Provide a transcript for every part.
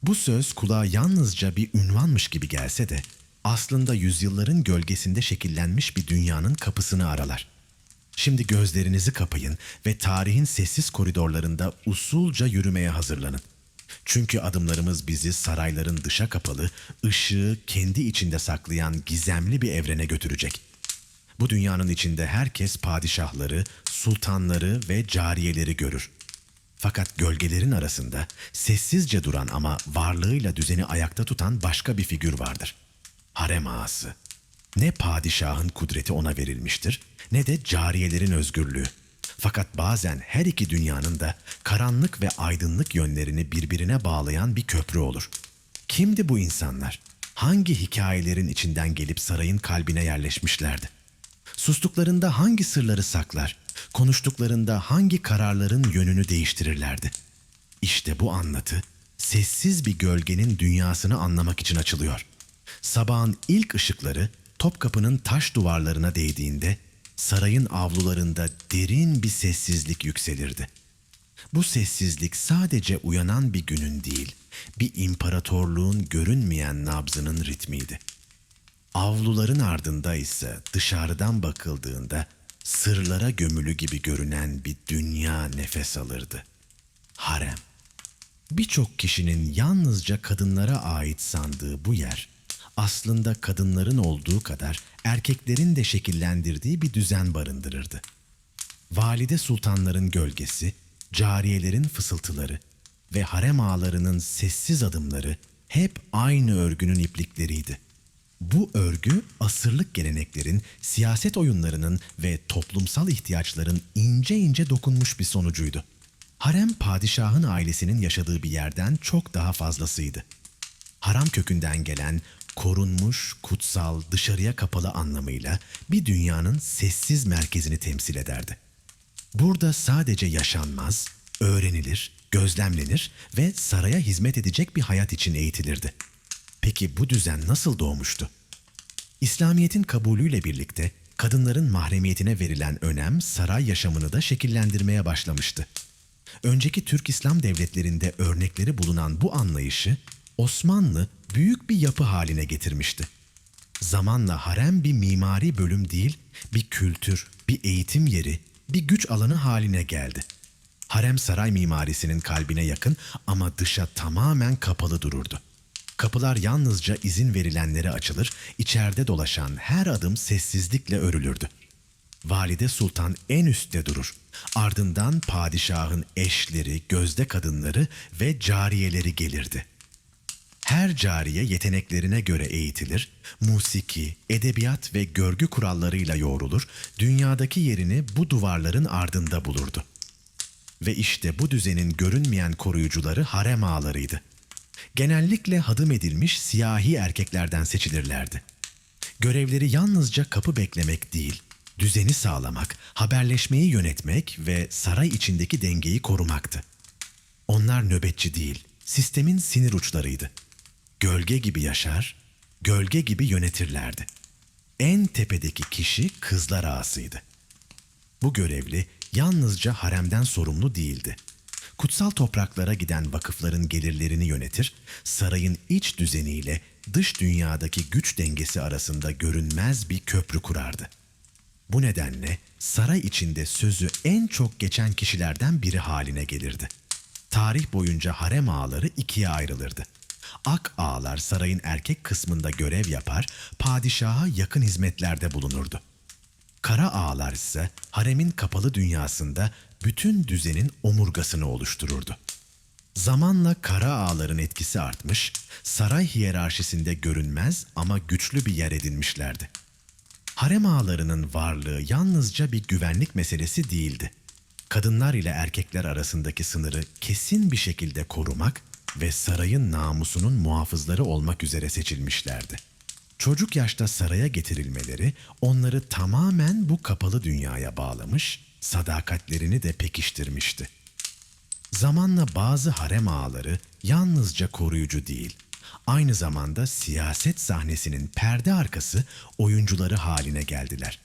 Bu söz kulağa yalnızca bir ünvanmış gibi gelse de aslında yüzyılların gölgesinde şekillenmiş bir dünyanın kapısını aralar. Şimdi gözlerinizi kapayın ve tarihin sessiz koridorlarında usulca yürümeye hazırlanın. Çünkü adımlarımız bizi sarayların dışa kapalı, ışığı kendi içinde saklayan gizemli bir evrene götürecek. Bu dünyanın içinde herkes padişahları, sultanları ve cariyeleri görür. Fakat gölgelerin arasında sessizce duran ama varlığıyla düzeni ayakta tutan başka bir figür vardır. Harem ağası. Ne padişahın kudreti ona verilmiştir, ne de cariyelerin özgürlüğü. Fakat bazen her iki dünyanın da karanlık ve aydınlık yönlerini birbirine bağlayan bir köprü olur. Kimdi bu insanlar? Hangi hikayelerin içinden gelip sarayın kalbine yerleşmişlerdi? Sustuklarında hangi sırları saklar, konuştuklarında hangi kararların yönünü değiştirirlerdi? İşte bu anlatı, sessiz bir gölgenin dünyasını anlamak için açılıyor. Sabahın ilk ışıkları Topkapı'nın taş duvarlarına değdiğinde, sarayın avlularında derin bir sessizlik yükselirdi. Bu sessizlik sadece uyanan bir günün değil, bir imparatorluğun görünmeyen nabzının ritmiydi. Avluların ardında ise dışarıdan bakıldığında sırlara gömülü gibi görünen bir dünya nefes alırdı. Harem. Birçok kişinin yalnızca kadınlara ait sandığı bu yer, aslında kadınların olduğu kadar erkeklerin de şekillendirdiği bir düzen barındırırdı. Valide sultanların gölgesi, cariyelerin fısıltıları ve harem ağalarının sessiz adımları hep aynı örgünün iplikleriydi. Bu örgü asırlık geleneklerin, siyaset oyunlarının ve toplumsal ihtiyaçların ince ince dokunmuş bir sonucuydu. Harem padişahın ailesinin yaşadığı bir yerden çok daha fazlasıydı. Haram kökünden gelen, korunmuş, kutsal, dışarıya kapalı anlamıyla bir dünyanın sessiz merkezini temsil ederdi. Burada sadece yaşanmaz, öğrenilir, gözlemlenir ve saraya hizmet edecek bir hayat için eğitilirdi. Peki bu düzen nasıl doğmuştu? İslamiyet'in kabulüyle birlikte kadınların mahremiyetine verilen önem saray yaşamını da şekillendirmeye başlamıştı. Önceki Türk İslam devletlerinde örnekleri bulunan bu anlayışı Osmanlı büyük bir yapı haline getirmişti. Zamanla harem bir mimari bölüm değil, bir kültür, bir eğitim yeri, bir güç alanı haline geldi. Harem saray mimarisinin kalbine yakın ama dışa tamamen kapalı dururdu. Kapılar yalnızca izin verilenlere açılır, içeride dolaşan her adım sessizlikle örülürdü. Valide Sultan en üstte durur. Ardından padişahın eşleri, gözde kadınları ve cariyeleri gelirdi. Her cariye yeteneklerine göre eğitilir, musiki, edebiyat ve görgü kurallarıyla yoğrulur, dünyadaki yerini bu duvarların ardında bulurdu. Ve işte bu düzenin görünmeyen koruyucuları harem ağalarıydı. Genellikle hadım edilmiş siyahi erkeklerden seçilirlerdi. Görevleri yalnızca kapı beklemek değil, düzeni sağlamak, haberleşmeyi yönetmek ve saray içindeki dengeyi korumaktı. Onlar nöbetçi değil, sistemin sinir uçlarıydı. Gölge gibi yaşar, gölge gibi yönetirlerdi. En tepedeki kişi kızlar ağasıydı. Bu görevli yalnızca haremden sorumlu değildi. Kutsal topraklara giden vakıfların gelirlerini yönetir, sarayın iç düzeniyle dış dünyadaki güç dengesi arasında görünmez bir köprü kurardı. Bu nedenle saray içinde sözü en çok geçen kişilerden biri haline gelirdi. Tarih boyunca harem ağaları ikiye ayrılırdı. Ak ağalar sarayın erkek kısmında görev yapar, padişaha yakın hizmetlerde bulunurdu. Kara ağalar ise haremin kapalı dünyasında bütün düzenin omurgasını oluştururdu. Zamanla kara ağaların etkisi artmış, saray hiyerarşisinde görünmez ama güçlü bir yer edinmişlerdi. Harem ağalarının varlığı yalnızca bir güvenlik meselesi değildi. Kadınlar ile erkekler arasındaki sınırı kesin bir şekilde korumak ve sarayın namusunun muhafızları olmak üzere seçilmişlerdi. Çocuk yaşta saraya getirilmeleri onları tamamen bu kapalı dünyaya bağlamış, sadakatlerini de pekiştirmişti. Zamanla bazı harem ağaları yalnızca koruyucu değil, aynı zamanda siyaset sahnesinin perde arkası oyuncuları haline geldiler.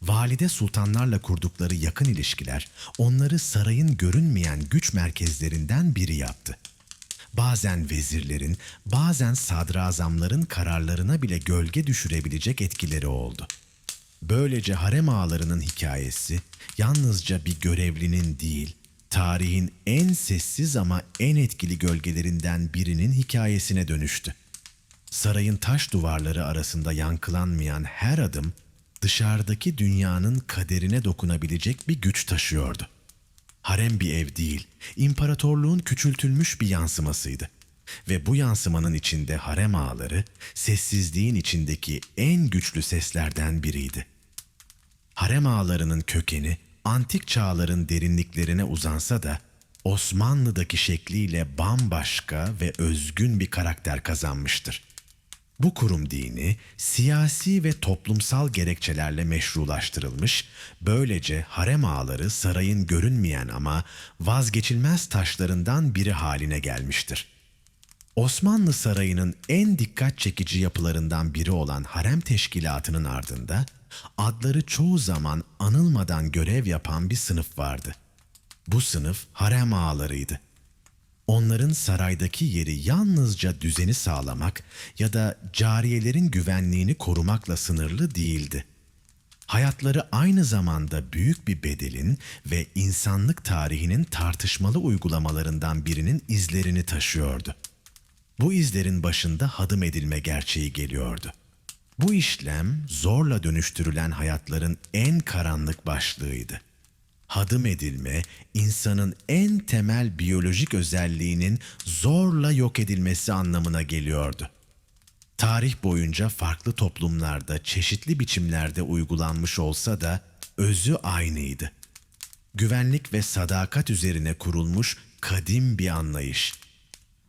Valide sultanlarla kurdukları yakın ilişkiler onları sarayın görünmeyen güç merkezlerinden biri yaptı. Bazen vezirlerin, bazen sadrazamların kararlarına bile gölge düşürebilecek etkileri oldu. Böylece harem ağalarının hikayesi yalnızca bir görevlinin değil, tarihin en sessiz ama en etkili gölgelerinden birinin hikayesine dönüştü. Sarayın taş duvarları arasında yankılanmayan her adım, dışarıdaki dünyanın kaderine dokunabilecek bir güç taşıyordu. Harem bir ev değil, imparatorluğun küçültülmüş bir yansımasıydı. Ve bu yansımanın içinde harem ağaları, sessizliğin içindeki en güçlü seslerden biriydi. Harem ağalarının kökeni, antik çağların derinliklerine uzansa da, Osmanlı'daki şekliyle bambaşka ve özgün bir karakter kazanmıştır. Bu kurum dini, siyasi ve toplumsal gerekçelerle meşrulaştırılmış, böylece harem ağaları sarayın görünmeyen ama vazgeçilmez taşlarından biri haline gelmiştir. Osmanlı Sarayı'nın en dikkat çekici yapılarından biri olan harem teşkilatının ardında, adları çoğu zaman anılmadan görev yapan bir sınıf vardı. Bu sınıf harem ağalarıydı. Onların saraydaki yeri yalnızca düzeni sağlamak ya da cariyelerin güvenliğini korumakla sınırlı değildi. Hayatları aynı zamanda büyük bir bedelin ve insanlık tarihinin tartışmalı uygulamalarından birinin izlerini taşıyordu. Bu izlerin başında hadım edilme gerçeği geliyordu. Bu işlem zorla dönüştürülen hayatların en karanlık başlığıydı. Hadım edilme, insanın en temel biyolojik özelliğinin zorla yok edilmesi anlamına geliyordu. Tarih boyunca farklı toplumlarda çeşitli biçimlerde uygulanmış olsa da özü aynıydı. Güvenlik ve sadakat üzerine kurulmuş kadim bir anlayış.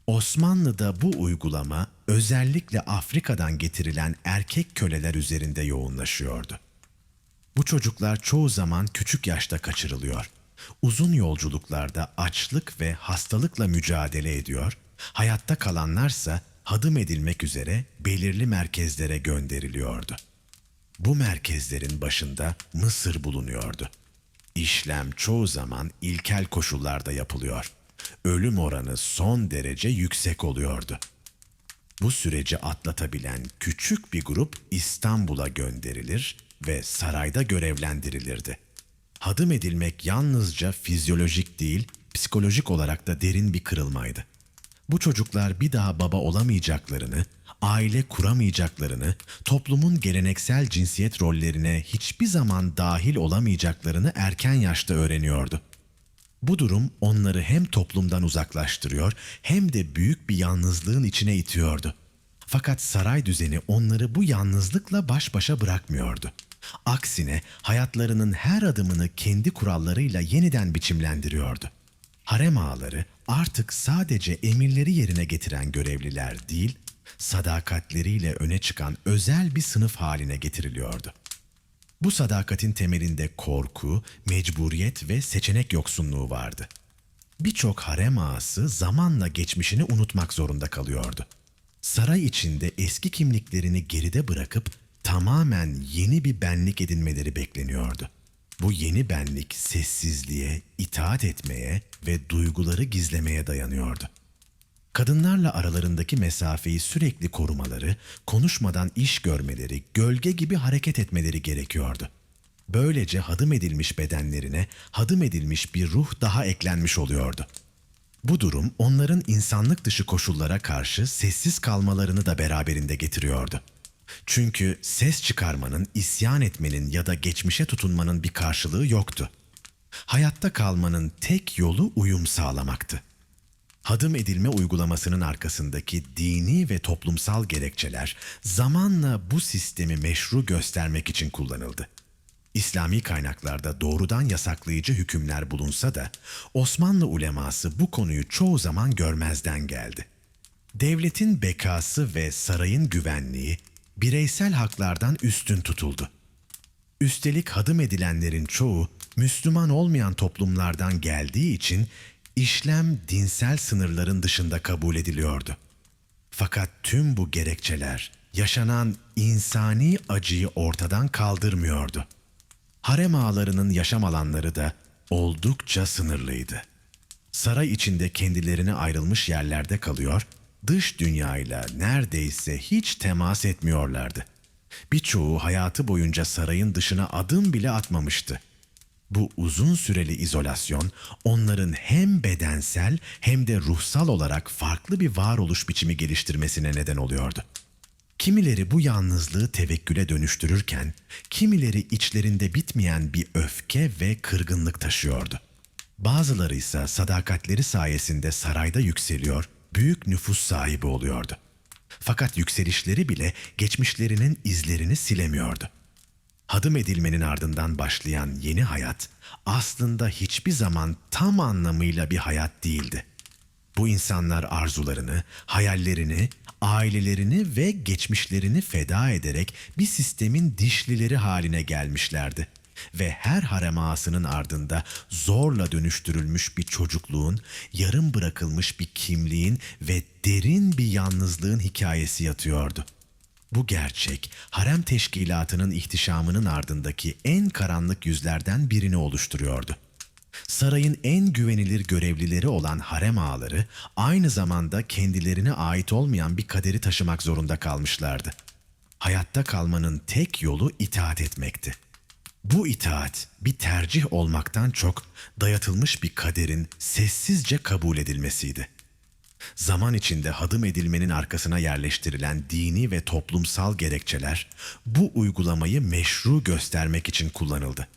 Osmanlı'da bu uygulama özellikle Afrika'dan getirilen erkek köleler üzerinde yoğunlaşıyordu. Bu çocuklar çoğu zaman küçük yaşta kaçırılıyor. Uzun yolculuklarda açlık ve hastalıkla mücadele ediyor, hayatta kalanlarsa hadım edilmek üzere belirli merkezlere gönderiliyordu. Bu merkezlerin başında Mısır bulunuyordu. İşlem çoğu zaman ilkel koşullarda yapılıyor. Ölüm oranı son derece yüksek oluyordu. Bu süreci atlatabilen küçük bir grup İstanbul'a gönderilir ve sarayda görevlendirilirdi. Hadım edilmek yalnızca fizyolojik değil, psikolojik olarak da derin bir kırılmaydı. Bu çocuklar bir daha baba olamayacaklarını, aile kuramayacaklarını, toplumun geleneksel cinsiyet rollerine hiçbir zaman dahil olamayacaklarını erken yaşta öğreniyordu. Bu durum onları hem toplumdan uzaklaştırıyor hem de büyük bir yalnızlığın içine itiyordu. Fakat saray düzeni onları bu yalnızlıkla baş başa bırakmıyordu. Aksine hayatlarının her adımını kendi kurallarıyla yeniden biçimlendiriyordu. Harem ağaları artık sadece emirleri yerine getiren görevliler değil, sadakatleriyle öne çıkan özel bir sınıf haline getiriliyordu. Bu sadakatin temelinde korku, mecburiyet ve seçenek yoksunluğu vardı. Birçok harem ağası zamanla geçmişini unutmak zorunda kalıyordu. Saray içinde eski kimliklerini geride bırakıp tamamen yeni bir benlik edinmeleri bekleniyordu. Bu yeni benlik sessizliğe, itaat etmeye ve duyguları gizlemeye dayanıyordu. Kadınlarla aralarındaki mesafeyi sürekli korumaları, konuşmadan iş görmeleri, gölge gibi hareket etmeleri gerekiyordu. Böylece hadım edilmiş bedenlerine hadım edilmiş bir ruh daha eklenmiş oluyordu. Bu durum onların insanlık dışı koşullara karşı sessiz kalmalarını da beraberinde getiriyordu. Çünkü ses çıkarmanın, isyan etmenin ya da geçmişe tutunmanın bir karşılığı yoktu. Hayatta kalmanın tek yolu uyum sağlamaktı. Hadım edilme uygulamasının arkasındaki dini ve toplumsal gerekçeler zamanla bu sistemi meşru göstermek için kullanıldı. İslami kaynaklarda doğrudan yasaklayıcı hükümler bulunsa da Osmanlı uleması bu konuyu çoğu zaman görmezden geldi. Devletin bekası ve sarayın güvenliği bireysel haklardan üstün tutuldu. Üstelik hadım edilenlerin çoğu Müslüman olmayan toplumlardan geldiği için işlem dinsel sınırların dışında kabul ediliyordu. Fakat tüm bu gerekçeler yaşanan insani acıyı ortadan kaldırmıyordu. Harem ağalarının yaşam alanları da oldukça sınırlıydı. Saray içinde kendilerine ayrılmış yerlerde kalıyor, dış dünyayla neredeyse hiç temas etmiyorlardı. Birçoğu hayatı boyunca sarayın dışına adım bile atmamıştı. Bu uzun süreli izolasyon onların hem bedensel hem de ruhsal olarak farklı bir varoluş biçimi geliştirmesine neden oluyordu. Kimileri bu yalnızlığı tevekküle dönüştürürken, kimileri içlerinde bitmeyen bir öfke ve kırgınlık taşıyordu. Bazıları ise sadakatleri sayesinde sarayda yükseliyor, büyük nüfus sahibi oluyordu. Fakat yükselişleri bile geçmişlerinin izlerini silemiyordu. Hadım edilmenin ardından başlayan yeni hayat aslında hiçbir zaman tam anlamıyla bir hayat değildi. Bu insanlar arzularını, hayallerini, ailelerini ve geçmişlerini feda ederek bir sistemin dişlileri haline gelmişlerdi. Ve her harem ağasının ardında zorla dönüştürülmüş bir çocukluğun, yarım bırakılmış bir kimliğin ve derin bir yalnızlığın hikayesi yatıyordu. Bu gerçek, harem teşkilatının ihtişamının ardındaki en karanlık yüzlerden birini oluşturuyordu. Sarayın en güvenilir görevlileri olan harem ağaları aynı zamanda kendilerine ait olmayan bir kaderi taşımak zorunda kalmışlardı. Hayatta kalmanın tek yolu itaat etmekti. Bu itaat bir tercih olmaktan çok dayatılmış bir kaderin sessizce kabul edilmesiydi. Zaman içinde hadım edilmenin arkasına yerleştirilen dini ve toplumsal gerekçeler bu uygulamayı meşru göstermek için kullanıldı.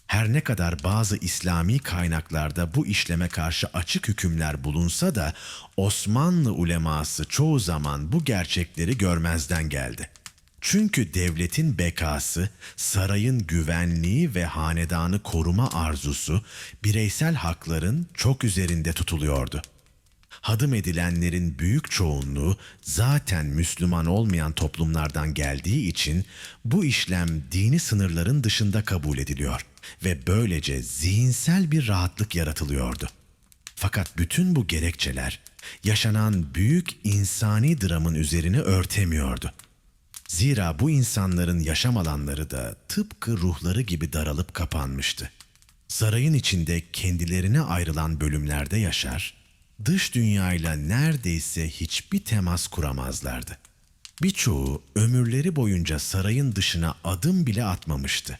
Her ne kadar bazı İslami kaynaklarda bu işleme karşı açık hükümler bulunsa da Osmanlı uleması çoğu zaman bu gerçekleri görmezden geldi. Çünkü devletin bekası, sarayın güvenliği ve hanedanı koruma arzusu bireysel hakların çok üzerinde tutuluyordu. Hadım edilenlerin büyük çoğunluğu zaten Müslüman olmayan toplumlardan geldiği için bu işlem dini sınırların dışında kabul ediliyor ve böylece zihinsel bir rahatlık yaratılıyordu. Fakat bütün bu gerekçeler yaşanan büyük insani dramın üzerini örtemiyordu. Zira bu insanların yaşam alanları da tıpkı ruhları gibi daralıp kapanmıştı. Sarayın içinde kendilerine ayrılan bölümlerde yaşar, dış dünyayla neredeyse hiçbir temas kuramazlardı. Birçoğu ömürleri boyunca sarayın dışına adım bile atmamıştı.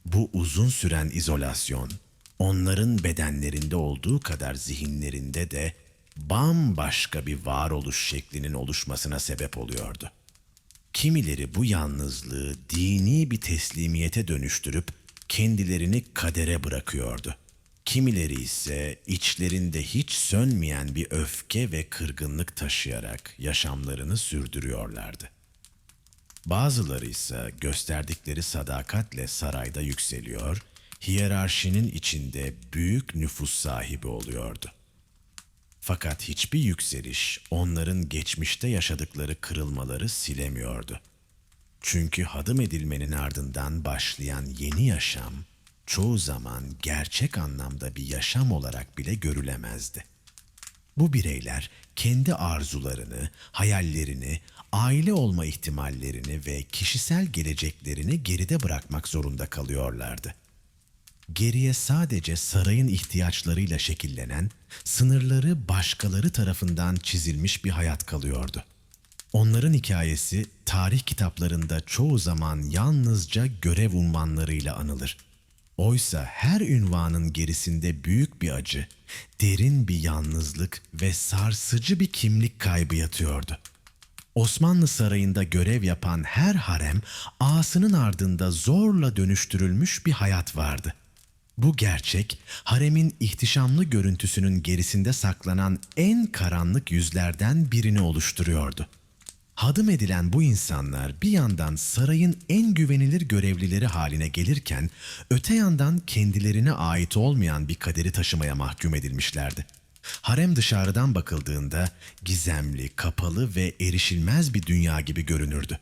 Bu uzun süren izolasyon, onların bedenlerinde olduğu kadar zihinlerinde de bambaşka bir varoluş şeklinin oluşmasına sebep oluyordu. Kimileri bu yalnızlığı dini bir teslimiyete dönüştürüp kendilerini kadere bırakıyordu. Kimileri ise içlerinde hiç sönmeyen bir öfke ve kırgınlık taşıyarak yaşamlarını sürdürüyorlardı. Bazıları ise gösterdikleri sadakatle sarayda yükseliyor, hiyerarşinin içinde büyük nüfus sahibi oluyordu. Fakat hiçbir yükseliş onların geçmişte yaşadıkları kırılmaları silemiyordu. Çünkü hadım edilmenin ardından başlayan yeni yaşam çoğu zaman gerçek anlamda bir yaşam olarak bile görülemezdi. Bu bireyler kendi arzularını, hayallerini, aile olma ihtimallerini ve kişisel geleceklerini geride bırakmak zorunda kalıyorlardı. Geriye sadece sarayın ihtiyaçlarıyla şekillenen, sınırları başkaları tarafından çizilmiş bir hayat kalıyordu. Onların hikayesi tarih kitaplarında çoğu zaman yalnızca görev unvanlarıyla anılır. Oysa her ünvanın gerisinde büyük bir acı, derin bir yalnızlık ve sarsıcı bir kimlik kaybı yatıyordu. Osmanlı sarayında görev yapan her harem, ağasının ardında zorla dönüştürülmüş bir hayat vardı. Bu gerçek, haremin ihtişamlı görüntüsünün gerisinde saklanan en karanlık yüzlerden birini oluşturuyordu. Hadım edilen bu insanlar bir yandan sarayın en güvenilir görevlileri haline gelirken, öte yandan kendilerine ait olmayan bir kaderi taşımaya mahkum edilmişlerdi. Harem dışarıdan bakıldığında gizemli, kapalı ve erişilmez bir dünya gibi görünürdü.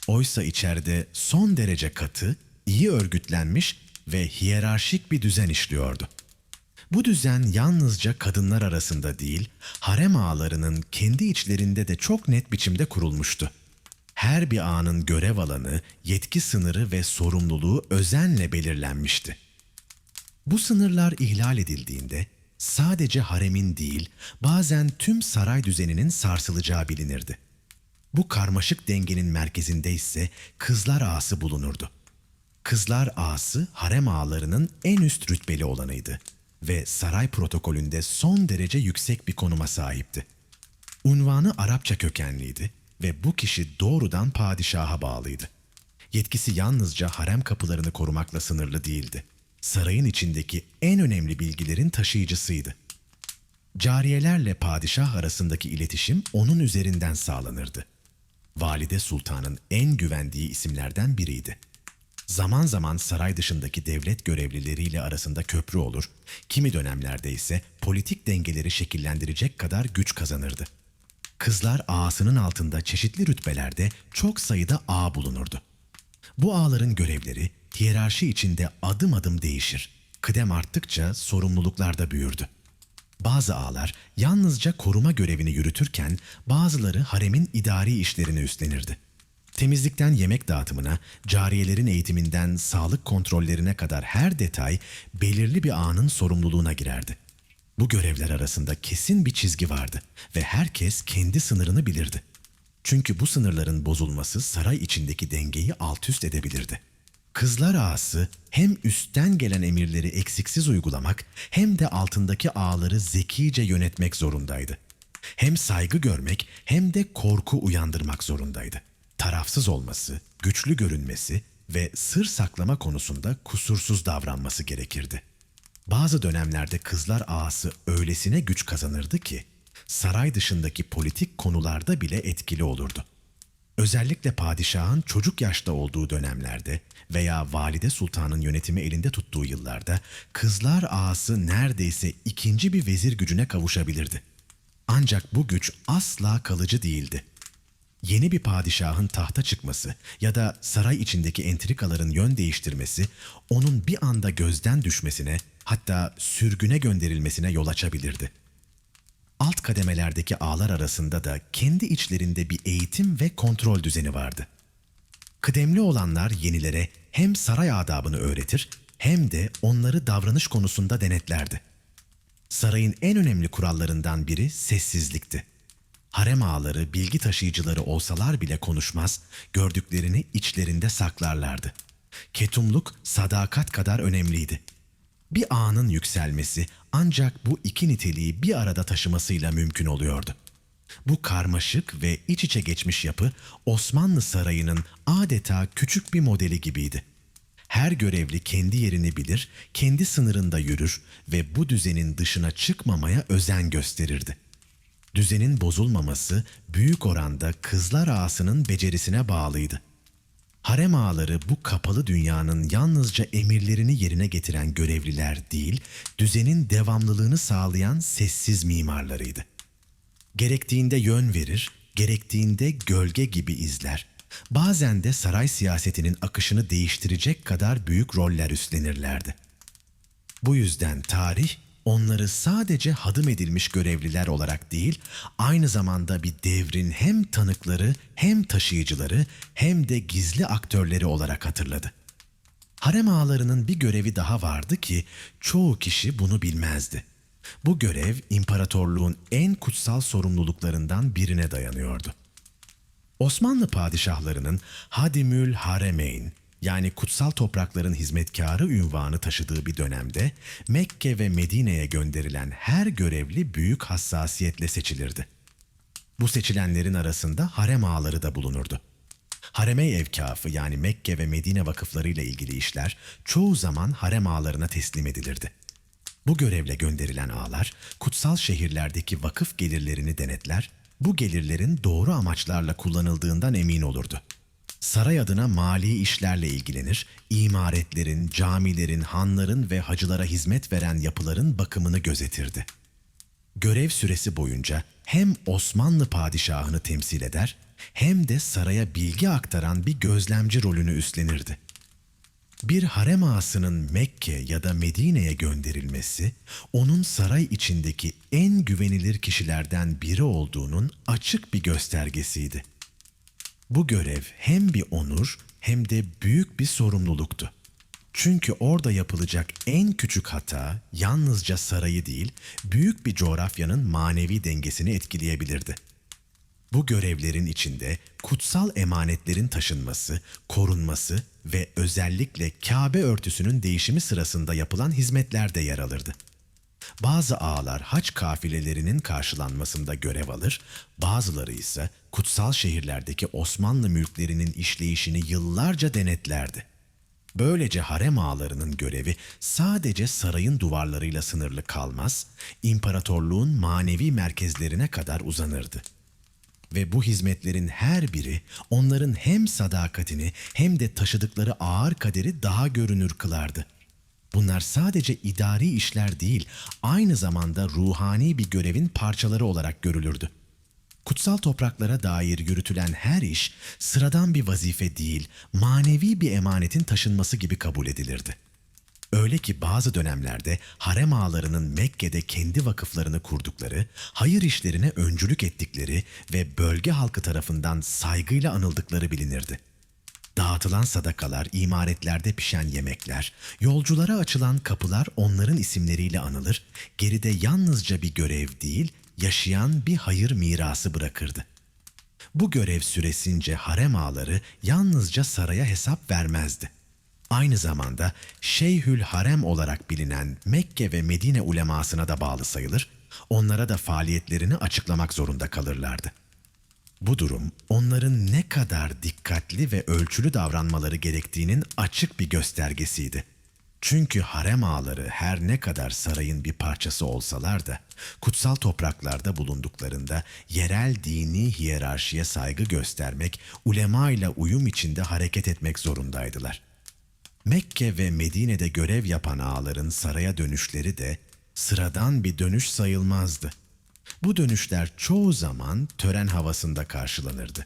Oysa içeride son derece katı, iyi örgütlenmiş ve hiyerarşik bir düzen işliyordu. Bu düzen yalnızca kadınlar arasında değil, harem ağalarının kendi içlerinde de çok net biçimde kurulmuştu. Her bir ağanın görev alanı, yetki sınırı ve sorumluluğu özenle belirlenmişti. Bu sınırlar ihlal edildiğinde sadece haremin değil, bazen tüm saray düzeninin sarsılacağı bilinirdi. Bu karmaşık dengenin merkezinde ise kızlar ağası bulunurdu. Kızlar ağası harem ağalarının en üst rütbeli olanıydı ve saray protokolünde son derece yüksek bir konuma sahipti. Unvanı Arapça kökenliydi ve bu kişi doğrudan padişaha bağlıydı. Yetkisi yalnızca harem kapılarını korumakla sınırlı değildi. Sarayın içindeki en önemli bilgilerin taşıyıcısıydı. Cariyelerle padişah arasındaki iletişim onun üzerinden sağlanırdı. Valide Sultan'ın en güvendiği isimlerden biriydi. Zaman zaman saray dışındaki devlet görevlileriyle arasında köprü olur, kimi dönemlerde ise politik dengeleri şekillendirecek kadar güç kazanırdı. Kızlar ağasının altında çeşitli rütbelerde çok sayıda ağa bulunurdu. Bu ağaların görevleri hiyerarşi içinde adım adım değişir. Kıdem arttıkça sorumluluklar da büyürdü. Bazı ağalar yalnızca koruma görevini yürütürken bazıları haremin idari işlerini üstlenirdi. Temizlikten yemek dağıtımına, cariyelerin eğitiminden sağlık kontrollerine kadar her detay belirli bir ağanın sorumluluğuna girerdi. Bu görevler arasında kesin bir çizgi vardı ve herkes kendi sınırını bilirdi. Çünkü bu sınırların bozulması saray içindeki dengeyi alt üst edebilirdi. Kızlar ağası hem üstten gelen emirleri eksiksiz uygulamak hem de altındaki ağaları zekice yönetmek zorundaydı. Hem saygı görmek hem de korku uyandırmak zorundaydı. Tarafsız olması, güçlü görünmesi ve sır saklama konusunda kusursuz davranması gerekirdi. Bazı dönemlerde kızlar ağası öylesine güç kazanırdı ki saray dışındaki politik konularda bile etkili olurdu. Özellikle padişahın çocuk yaşta olduğu dönemlerde veya valide sultanın yönetimi elinde tuttuğu yıllarda kızlar ağası neredeyse ikinci bir vezir gücüne kavuşabilirdi. Ancak bu güç asla kalıcı değildi. Yeni bir padişahın tahta çıkması ya da saray içindeki entrikaların yön değiştirmesi onun bir anda gözden düşmesine, hatta sürgüne gönderilmesine yol açabilirdi. Alt kademelerdeki ağalar arasında da kendi içlerinde bir eğitim ve kontrol düzeni vardı. Kıdemli olanlar yenilere hem saray adabını öğretir hem de onları davranış konusunda denetlerdi. Sarayın en önemli kurallarından biri sessizlikti. Harem ağaları bilgi taşıyıcıları olsalar bile konuşmaz, gördüklerini içlerinde saklarlardı. Ketumluk sadakat kadar önemliydi. Bir ağanın yükselmesi ancak bu iki niteliği bir arada taşımasıyla mümkün oluyordu. Bu karmaşık ve iç içe geçmiş yapı Osmanlı sarayının adeta küçük bir modeli gibiydi. Her görevli kendi yerini bilir, kendi sınırında yürür ve bu düzenin dışına çıkmamaya özen gösterirdi. Düzenin bozulmaması büyük oranda kızlar ağasının becerisine bağlıydı. Harem ağaları bu kapalı dünyanın yalnızca emirlerini yerine getiren görevliler değil, düzenin devamlılığını sağlayan sessiz mimarlarıydı. Gerektiğinde yön verir, gerektiğinde gölge gibi izler. Bazen de saray siyasetinin akışını değiştirecek kadar büyük roller üstlenirlerdi. Bu yüzden tarih onları sadece hadım edilmiş görevliler olarak değil, aynı zamanda bir devrin hem tanıkları, hem taşıyıcıları, hem de gizli aktörleri olarak hatırladı. Harem ağalarının bir görevi daha vardı ki çoğu kişi bunu bilmezdi. Bu görev imparatorluğun en kutsal sorumluluklarından birine dayanıyordu. Osmanlı padişahlarının Hadimül Haremeyn, yani kutsal toprakların hizmetkarı ünvanı taşıdığı bir dönemde Mekke ve Medine'ye gönderilen her görevli büyük hassasiyetle seçilirdi. Bu seçilenlerin arasında harem ağaları da bulunurdu. Haremey evkafı, yani Mekke ve Medine vakıfları ile ilgili işler çoğu zaman harem ağalarına teslim edilirdi. Bu görevle gönderilen ağalar kutsal şehirlerdeki vakıf gelirlerini denetler, bu gelirlerin doğru amaçlarla kullanıldığından emin olurdu. Saray adına mali işlerle ilgilenir, imaretlerin, camilerin, hanların ve hacılara hizmet veren yapıların bakımını gözetirdi. Görev süresi boyunca hem Osmanlı padişahını temsil eder, hem de saraya bilgi aktaran bir gözlemci rolünü üstlenirdi. Bir harem ağasının Mekke ya da Medine'ye gönderilmesi, onun saray içindeki en güvenilir kişilerden biri olduğunun açık bir göstergesiydi. Bu görev hem bir onur hem de büyük bir sorumluluktu. Çünkü orada yapılacak en küçük hata yalnızca sarayı değil, büyük bir coğrafyanın manevi dengesini etkileyebilirdi. Bu görevlerin içinde kutsal emanetlerin taşınması, korunması ve özellikle Kabe örtüsünün değişimi sırasında yapılan hizmetler de yer alırdı. Bazı ağalar haç kafilelerinin karşılanmasında görev alır, bazıları ise kutsal şehirlerdeki Osmanlı mülklerinin işleyişini yıllarca denetlerdi. Böylece harem ağalarının görevi sadece sarayın duvarlarıyla sınırlı kalmaz, imparatorluğun manevi merkezlerine kadar uzanırdı. Ve bu hizmetlerin her biri onların hem sadakatini hem de taşıdıkları ağır kaderi daha görünür kılardı. Bunlar sadece idari işler değil, aynı zamanda ruhani bir görevin parçaları olarak görülürdü. Kutsal topraklara dair yürütülen her iş sıradan bir vazife değil, manevi bir emanetin taşınması gibi kabul edilirdi. Öyle ki bazı dönemlerde harem ağalarının Mekke'de kendi vakıflarını kurdukları, hayır işlerine öncülük ettikleri ve bölge halkı tarafından saygıyla anıldıkları bilinirdi. Dağıtılan sadakalar, imaretlerde pişen yemekler, yolculara açılan kapılar onların isimleriyle anılır, geride yalnızca bir görev değil, yaşayan bir hayır mirası bırakırdı. Bu görev süresince harem ağaları yalnızca saraya hesap vermezdi. Aynı zamanda Şeyhül Harem olarak bilinen Mekke ve Medine ulemasına da bağlı sayılır, onlara da faaliyetlerini açıklamak zorunda kalırlardı. Bu durum onların ne kadar dikkatli ve ölçülü davranmaları gerektiğinin açık bir göstergesiydi. Çünkü harem ağaları her ne kadar sarayın bir parçası olsalar da kutsal topraklarda bulunduklarında yerel dini hiyerarşiye saygı göstermek, ulema ile uyum içinde hareket etmek zorundaydılar. Mekke ve Medine'de görev yapan ağaların saraya dönüşleri de sıradan bir dönüş sayılmazdı. Bu dönüşler çoğu zaman tören havasında karşılanırdı.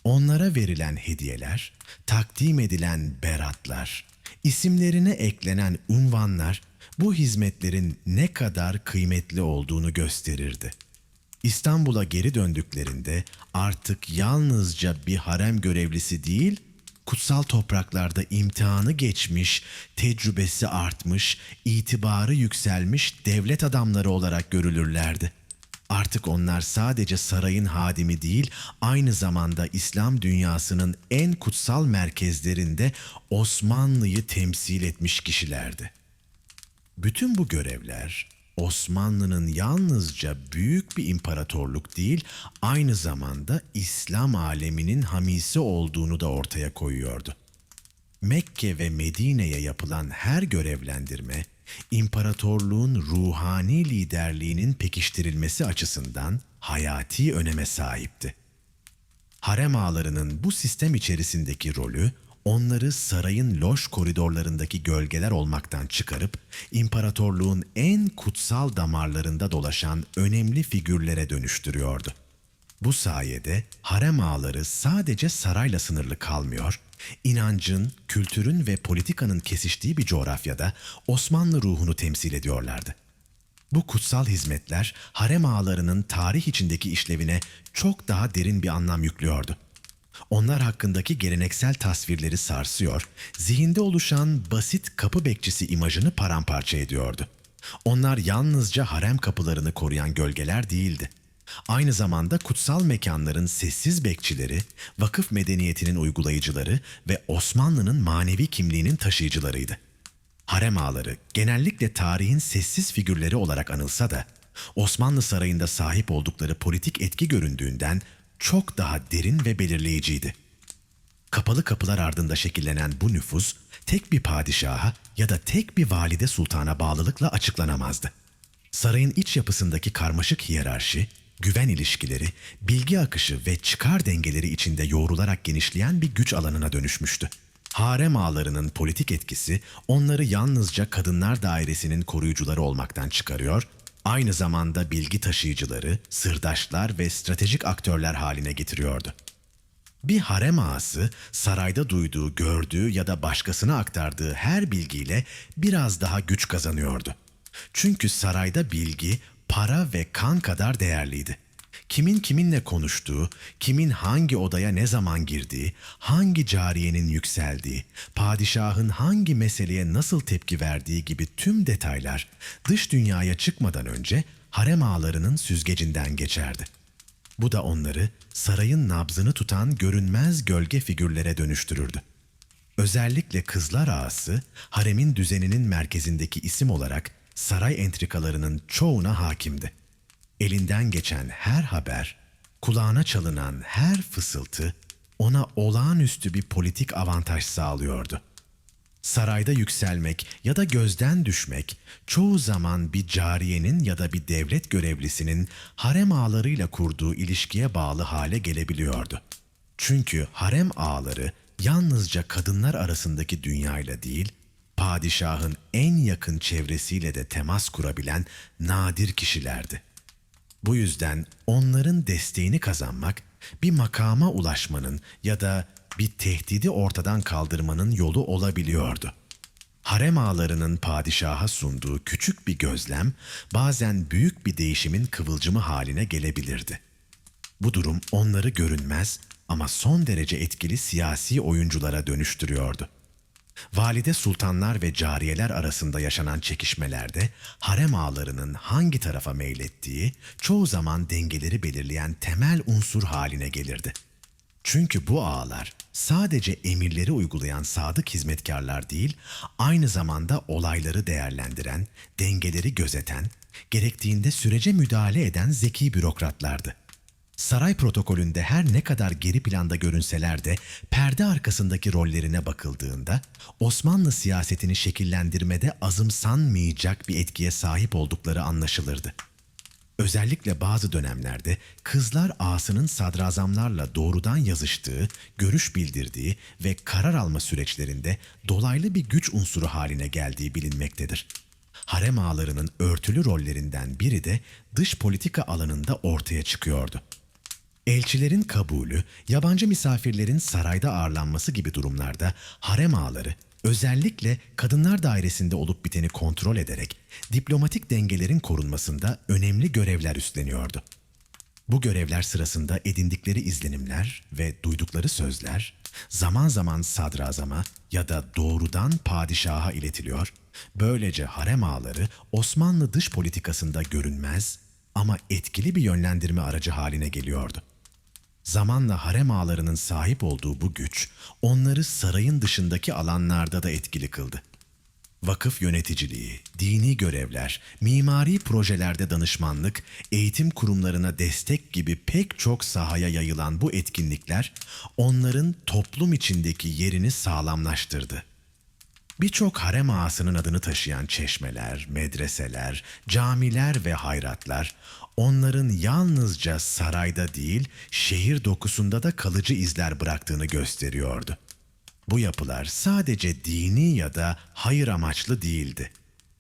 Onlara verilen hediyeler, takdim edilen beratlar, isimlerine eklenen unvanlar bu hizmetlerin ne kadar kıymetli olduğunu gösterirdi. İstanbul'a geri döndüklerinde artık yalnızca bir harem görevlisi değil, kutsal topraklarda imtihanı geçmiş, tecrübesi artmış, itibarı yükselmiş devlet adamları olarak görülürlerdi. Artık onlar sadece sarayın hadimi değil, aynı zamanda İslam dünyasının en kutsal merkezlerinde Osmanlı'yı temsil etmiş kişilerdi. Bütün bu görevler Osmanlı'nın yalnızca büyük bir imparatorluk değil, aynı zamanda İslam aleminin hamisi olduğunu da ortaya koyuyordu. Mekke ve Medine'ye yapılan her görevlendirme, imparatorluğun ruhani liderliğinin pekiştirilmesi açısından hayati öneme sahipti. Harem ağalarının bu sistem içerisindeki rolü, onları sarayın loş koridorlarındaki gölgeler olmaktan çıkarıp, imparatorluğun en kutsal damarlarında dolaşan önemli figürlere dönüştürüyordu. Bu sayede harem ağaları sadece sarayla sınırlı kalmıyor, inancın, kültürün ve politikanın kesiştiği bir coğrafyada Osmanlı ruhunu temsil ediyorlardı. Bu kutsal hizmetler harem ağalarının tarih içindeki işlevine çok daha derin bir anlam yüklüyordu. Onlar hakkındaki geleneksel tasvirleri sarsıyor, zihinde oluşan basit kapı bekçisi imajını paramparça ediyordu. Onlar yalnızca harem kapılarını koruyan gölgeler değildi. Aynı zamanda kutsal mekanların sessiz bekçileri, vakıf medeniyetinin uygulayıcıları ve Osmanlı'nın manevi kimliğinin taşıyıcılarıydı. Harem ağaları genellikle tarihin sessiz figürleri olarak anılsa da, Osmanlı sarayında sahip oldukları politik etki göründüğünden çok daha derin ve belirleyiciydi. Kapalı kapılar ardında şekillenen bu nüfuz, tek bir padişaha ya da tek bir valide sultana bağlılıkla açıklanamazdı. Sarayın iç yapısındaki karmaşık hiyerarşi, güven ilişkileri, bilgi akışı ve çıkar dengeleri içinde yoğrularak genişleyen bir güç alanına dönüşmüştü. Harem ağalarının politik etkisi onları yalnızca kadınlar dairesinin koruyucuları olmaktan çıkarıyor, aynı zamanda bilgi taşıyıcıları, sırdaşlar ve stratejik aktörler haline getiriyordu. Bir harem ağası sarayda duyduğu, gördüğü ya da başkasına aktardığı her bilgiyle biraz daha güç kazanıyordu. Çünkü sarayda bilgi, para ve kan kadar değerliydi. Kimin kiminle konuştuğu, kimin hangi odaya ne zaman girdiği, hangi cariyenin yükseldiği, padişahın hangi meseleye nasıl tepki verdiği gibi tüm detaylar dış dünyaya çıkmadan önce harem ağalarının süzgecinden geçerdi. Bu da onları sarayın nabzını tutan görünmez gölge figürlere dönüştürürdü. Özellikle kızlar ağası, haremin düzeninin merkezindeki isim olarak saray entrikalarının çoğuna hakimdi. Elinden geçen her haber, kulağına çalınan her fısıltı ona olağanüstü bir politik avantaj sağlıyordu. Sarayda yükselmek ya da gözden düşmek çoğu zaman bir cariyenin ya da bir devlet görevlisinin harem ağalarıyla kurduğu ilişkiye bağlı hale gelebiliyordu. Çünkü harem ağaları yalnızca kadınlar arasındaki dünyayla değil, padişahın en yakın çevresiyle de temas kurabilen nadir kişilerdi. Bu yüzden onların desteğini kazanmak, bir makama ulaşmanın ya da bir tehdidi ortadan kaldırmanın yolu olabiliyordu. Harem ağalarının padişaha sunduğu küçük bir gözlem bazen büyük bir değişimin kıvılcımı haline gelebilirdi. Bu durum onları görünmez ama son derece etkili siyasi oyunculara dönüştürüyordu. Valide sultanlar ve cariyeler arasında yaşanan çekişmelerde harem ağalarının hangi tarafa meylettiği çoğu zaman dengeleri belirleyen temel unsur haline gelirdi. Çünkü bu ağalar sadece emirleri uygulayan sadık hizmetkarlar değil, aynı zamanda olayları değerlendiren, dengeleri gözeten, gerektiğinde sürece müdahale eden zeki bürokratlardı. Saray protokolünde her ne kadar geri planda görünseler de perde arkasındaki rollerine bakıldığında Osmanlı siyasetini şekillendirmede azımsanmayacak bir etkiye sahip oldukları anlaşılırdı. Özellikle bazı dönemlerde kızlar ağasının sadrazamlarla doğrudan yazıştığı, görüş bildirdiği ve karar alma süreçlerinde dolaylı bir güç unsuru haline geldiği bilinmektedir. Harem ağalarının örtülü rollerinden biri de dış politika alanında ortaya çıkıyordu. Elçilerin kabulü, yabancı misafirlerin sarayda ağırlanması gibi durumlarda harem ağaları özellikle kadınlar dairesinde olup biteni kontrol ederek diplomatik dengelerin korunmasında önemli görevler üstleniyordu. Bu görevler sırasında edindikleri izlenimler ve duydukları sözler zaman zaman sadrazama ya da doğrudan padişaha iletiliyor. Böylece harem ağaları Osmanlı dış politikasında görünmez ama etkili bir yönlendirme aracı haline geliyordu. Zamanla harem ağalarının sahip olduğu bu güç onları sarayın dışındaki alanlarda da etkili kıldı. Vakıf yöneticiliği, dini görevler, mimari projelerde danışmanlık, eğitim kurumlarına destek gibi pek çok sahaya yayılan bu etkinlikler onların toplum içindeki yerini sağlamlaştırdı. Birçok harem ağasının adını taşıyan çeşmeler, medreseler, camiler ve hayratlar onların yalnızca sarayda değil, şehir dokusunda da kalıcı izler bıraktığını gösteriyordu. Bu yapılar sadece dini ya da hayır amaçlı değildi.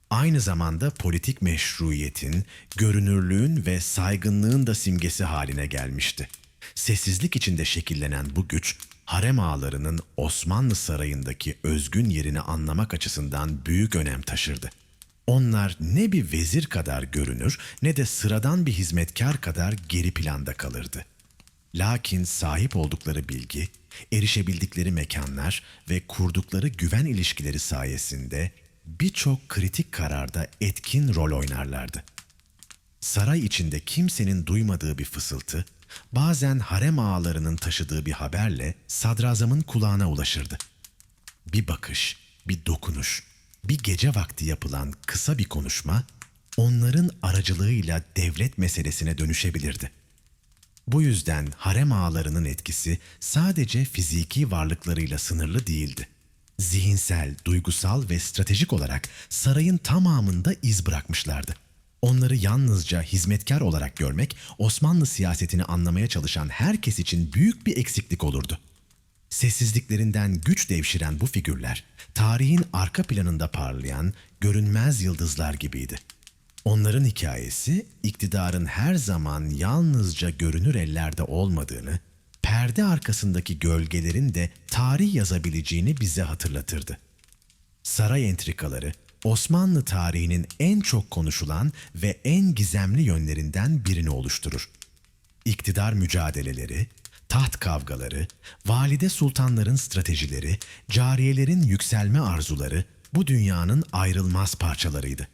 Aynı zamanda politik meşruiyetin, görünürlüğün ve saygınlığın da simgesi haline gelmişti. Sessizlik içinde şekillenen bu güç, harem ağalarının Osmanlı sarayındaki özgün yerini anlamak açısından büyük önem taşırdı. Onlar ne bir vezir kadar görünür ne de sıradan bir hizmetkar kadar geri planda kalırdı. Lakin sahip oldukları bilgi, erişebildikleri mekanlar ve kurdukları güven ilişkileri sayesinde birçok kritik kararda etkin rol oynarlardı. Saray içinde kimsenin duymadığı bir fısıltı, bazen harem ağalarının taşıdığı bir haberle sadrazamın kulağına ulaşırdı. Bir bakış, bir dokunuş, bir gece vakti yapılan kısa bir konuşma, onların aracılığıyla devlet meselesine dönüşebilirdi. Bu yüzden harem ağalarının etkisi sadece fiziki varlıklarıyla sınırlı değildi. Zihinsel, duygusal ve stratejik olarak sarayın tamamında iz bırakmışlardı. Onları yalnızca hizmetkar olarak görmek, Osmanlı siyasetini anlamaya çalışan herkes için büyük bir eksiklik olurdu. Sessizliklerinden güç devşiren bu figürler, tarihin arka planında parlayan görünmez yıldızlar gibiydi. Onların hikayesi, iktidarın her zaman yalnızca görünür ellerde olmadığını, perde arkasındaki gölgelerin de tarih yazabileceğini bize hatırlatırdı. Saray entrikaları, Osmanlı tarihinin en çok konuşulan ve en gizemli yönlerinden birini oluşturur. İktidar mücadeleleri, taht kavgaları, valide sultanların stratejileri, cariyelerin yükselme arzuları bu dünyanın ayrılmaz parçalarıydı.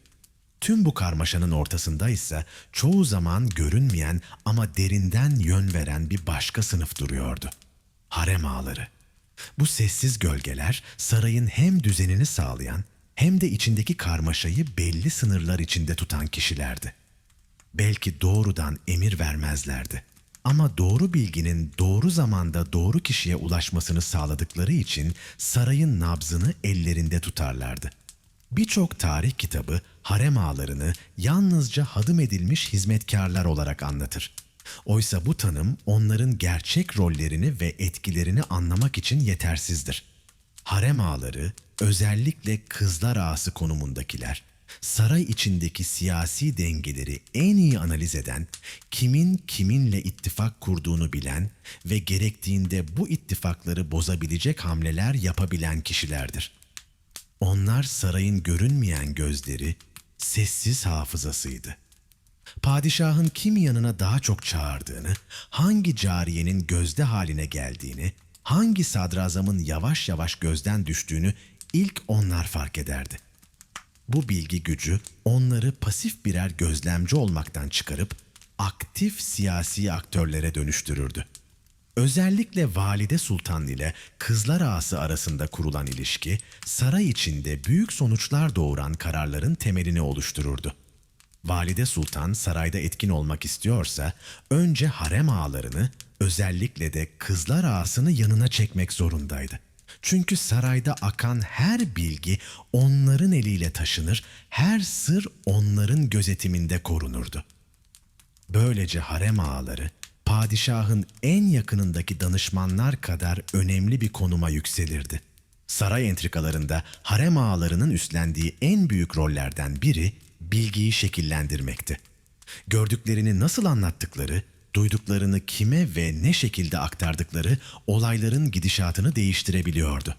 Tüm bu karmaşanın ortasında ise çoğu zaman görünmeyen ama derinden yön veren bir başka sınıf duruyordu. Harem ağaları. Bu sessiz gölgeler sarayın hem düzenini sağlayan hem de içindeki karmaşayı belli sınırlar içinde tutan kişilerdi. Belki doğrudan emir vermezlerdi. Ama doğru bilginin doğru zamanda doğru kişiye ulaşmasını sağladıkları için sarayın nabzını ellerinde tutarlardı. Birçok tarih kitabı harem ağalarını yalnızca hadım edilmiş hizmetkarlar olarak anlatır. Oysa bu tanım onların gerçek rollerini ve etkilerini anlamak için yetersizdir. Harem ağaları, özellikle kızlar ağası konumundakiler, saray içindeki siyasi dengeleri en iyi analiz eden, kimin kiminle ittifak kurduğunu bilen ve gerektiğinde bu ittifakları bozabilecek hamleler yapabilen kişilerdir. Onlar sarayın görünmeyen gözleri, sessiz hafızasıydı. Padişahın kimi yanına daha çok çağırdığını, hangi cariyenin gözde haline geldiğini, hangi sadrazamın yavaş yavaş gözden düştüğünü ilk onlar fark ederdi. Bu bilgi gücü onları pasif birer gözlemci olmaktan çıkarıp aktif siyasi aktörlere dönüştürürdü. Özellikle Valide Sultan ile Kızlar Ağası arasında kurulan ilişki, saray içinde büyük sonuçlar doğuran kararların temelini oluştururdu. Valide Sultan sarayda etkin olmak istiyorsa, önce harem ağalarını, özellikle de Kızlar Ağasını yanına çekmek zorundaydı. Çünkü sarayda akan her bilgi onların eliyle taşınır, her sır onların gözetiminde korunurdu. Böylece harem ağaları, padişahın en yakınındaki danışmanlar kadar önemli bir konuma yükselirdi. Saray entrikalarında harem ağalarının üstlendiği en büyük rollerden biri bilgiyi şekillendirmekti. Gördüklerini nasıl anlattıkları, duyduklarını kime ve ne şekilde aktardıkları olayların gidişatını değiştirebiliyordu.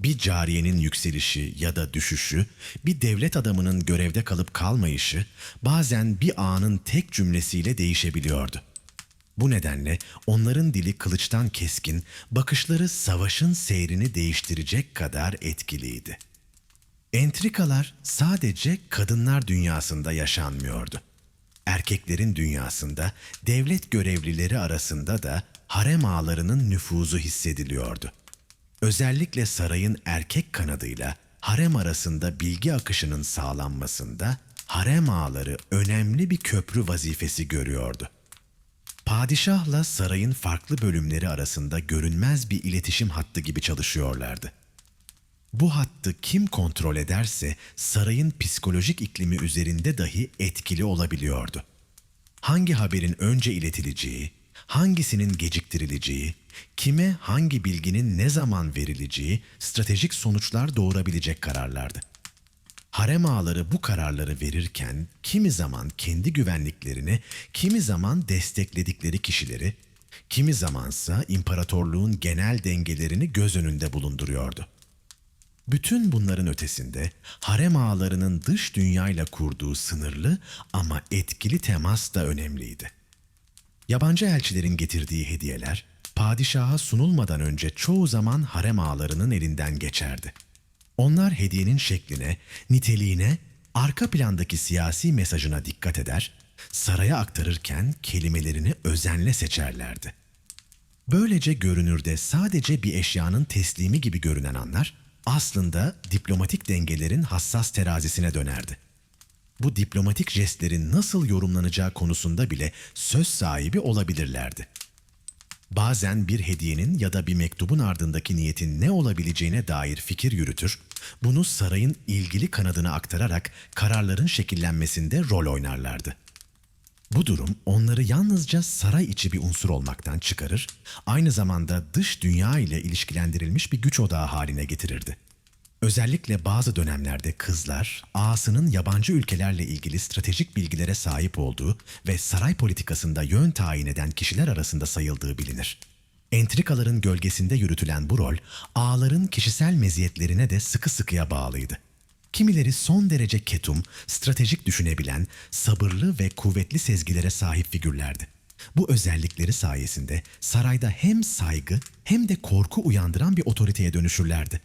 Bir cariyenin yükselişi ya da düşüşü, bir devlet adamının görevde kalıp kalmayışı bazen bir ağanın tek cümlesiyle değişebiliyordu. Bu nedenle onların dili kılıçtan keskin, bakışları savaşın seyrini değiştirecek kadar etkiliydi. Entrikalar sadece kadınlar dünyasında yaşanmıyordu. Erkeklerin dünyasında, devlet görevlileri arasında da harem ağalarının nüfuzu hissediliyordu. Özellikle sarayın erkek kanadıyla harem arasında bilgi akışının sağlanmasında harem ağaları önemli bir köprü vazifesi görüyordu. Padişahla sarayın farklı bölümleri arasında görünmez bir iletişim hattı gibi çalışıyorlardı. Bu hattı kim kontrol ederse sarayın psikolojik iklimi üzerinde dahi etkili olabiliyordu. Hangi haberin önce iletileceği, hangisinin geciktirileceği, kime hangi bilginin ne zaman verileceği stratejik sonuçlar doğurabilecek kararlardı. Harem ağaları bu kararları verirken kimi zaman kendi güvenliklerini, kimi zaman destekledikleri kişileri, kimi zamansa imparatorluğun genel dengelerini göz önünde bulunduruyordu. Bütün bunların ötesinde harem ağalarının dış dünyayla kurduğu sınırlı ama etkili temas da önemliydi. Yabancı elçilerin getirdiği hediyeler padişaha sunulmadan önce çoğu zaman harem ağalarının elinden geçerdi. Onlar hediyenin şekline, niteliğine, arka plandaki siyasi mesajına dikkat eder, saraya aktarırken kelimelerini özenle seçerlerdi. Böylece görünürde sadece bir eşyanın teslimi gibi görünen anlar, aslında diplomatik dengelerin hassas terazisine dönerdi. Bu diplomatik jestlerin nasıl yorumlanacağı konusunda bile söz sahibi olabilirlerdi. Bazen bir hediyenin ya da bir mektubun ardındaki niyetin ne olabileceğine dair fikir yürütür, bunu sarayın ilgili kanadına aktararak kararların şekillenmesinde rol oynarlardı. Bu durum onları yalnızca saray içi bir unsur olmaktan çıkarır, aynı zamanda dış dünya ile ilişkilendirilmiş bir güç odağı haline getirirdi. Özellikle bazı dönemlerde kızlar, ağasının yabancı ülkelerle ilgili stratejik bilgilere sahip olduğu ve saray politikasında yön tayin eden kişiler arasında sayıldığı bilinir. Entrikaların gölgesinde yürütülen bu rol, ağaların kişisel meziyetlerine de sıkı sıkıya bağlıydı. Kimileri son derece ketum, stratejik düşünebilen, sabırlı ve kuvvetli sezgilere sahip figürlerdi. Bu özellikleri sayesinde sarayda hem saygı hem de korku uyandıran bir otoriteye dönüşürlerdi.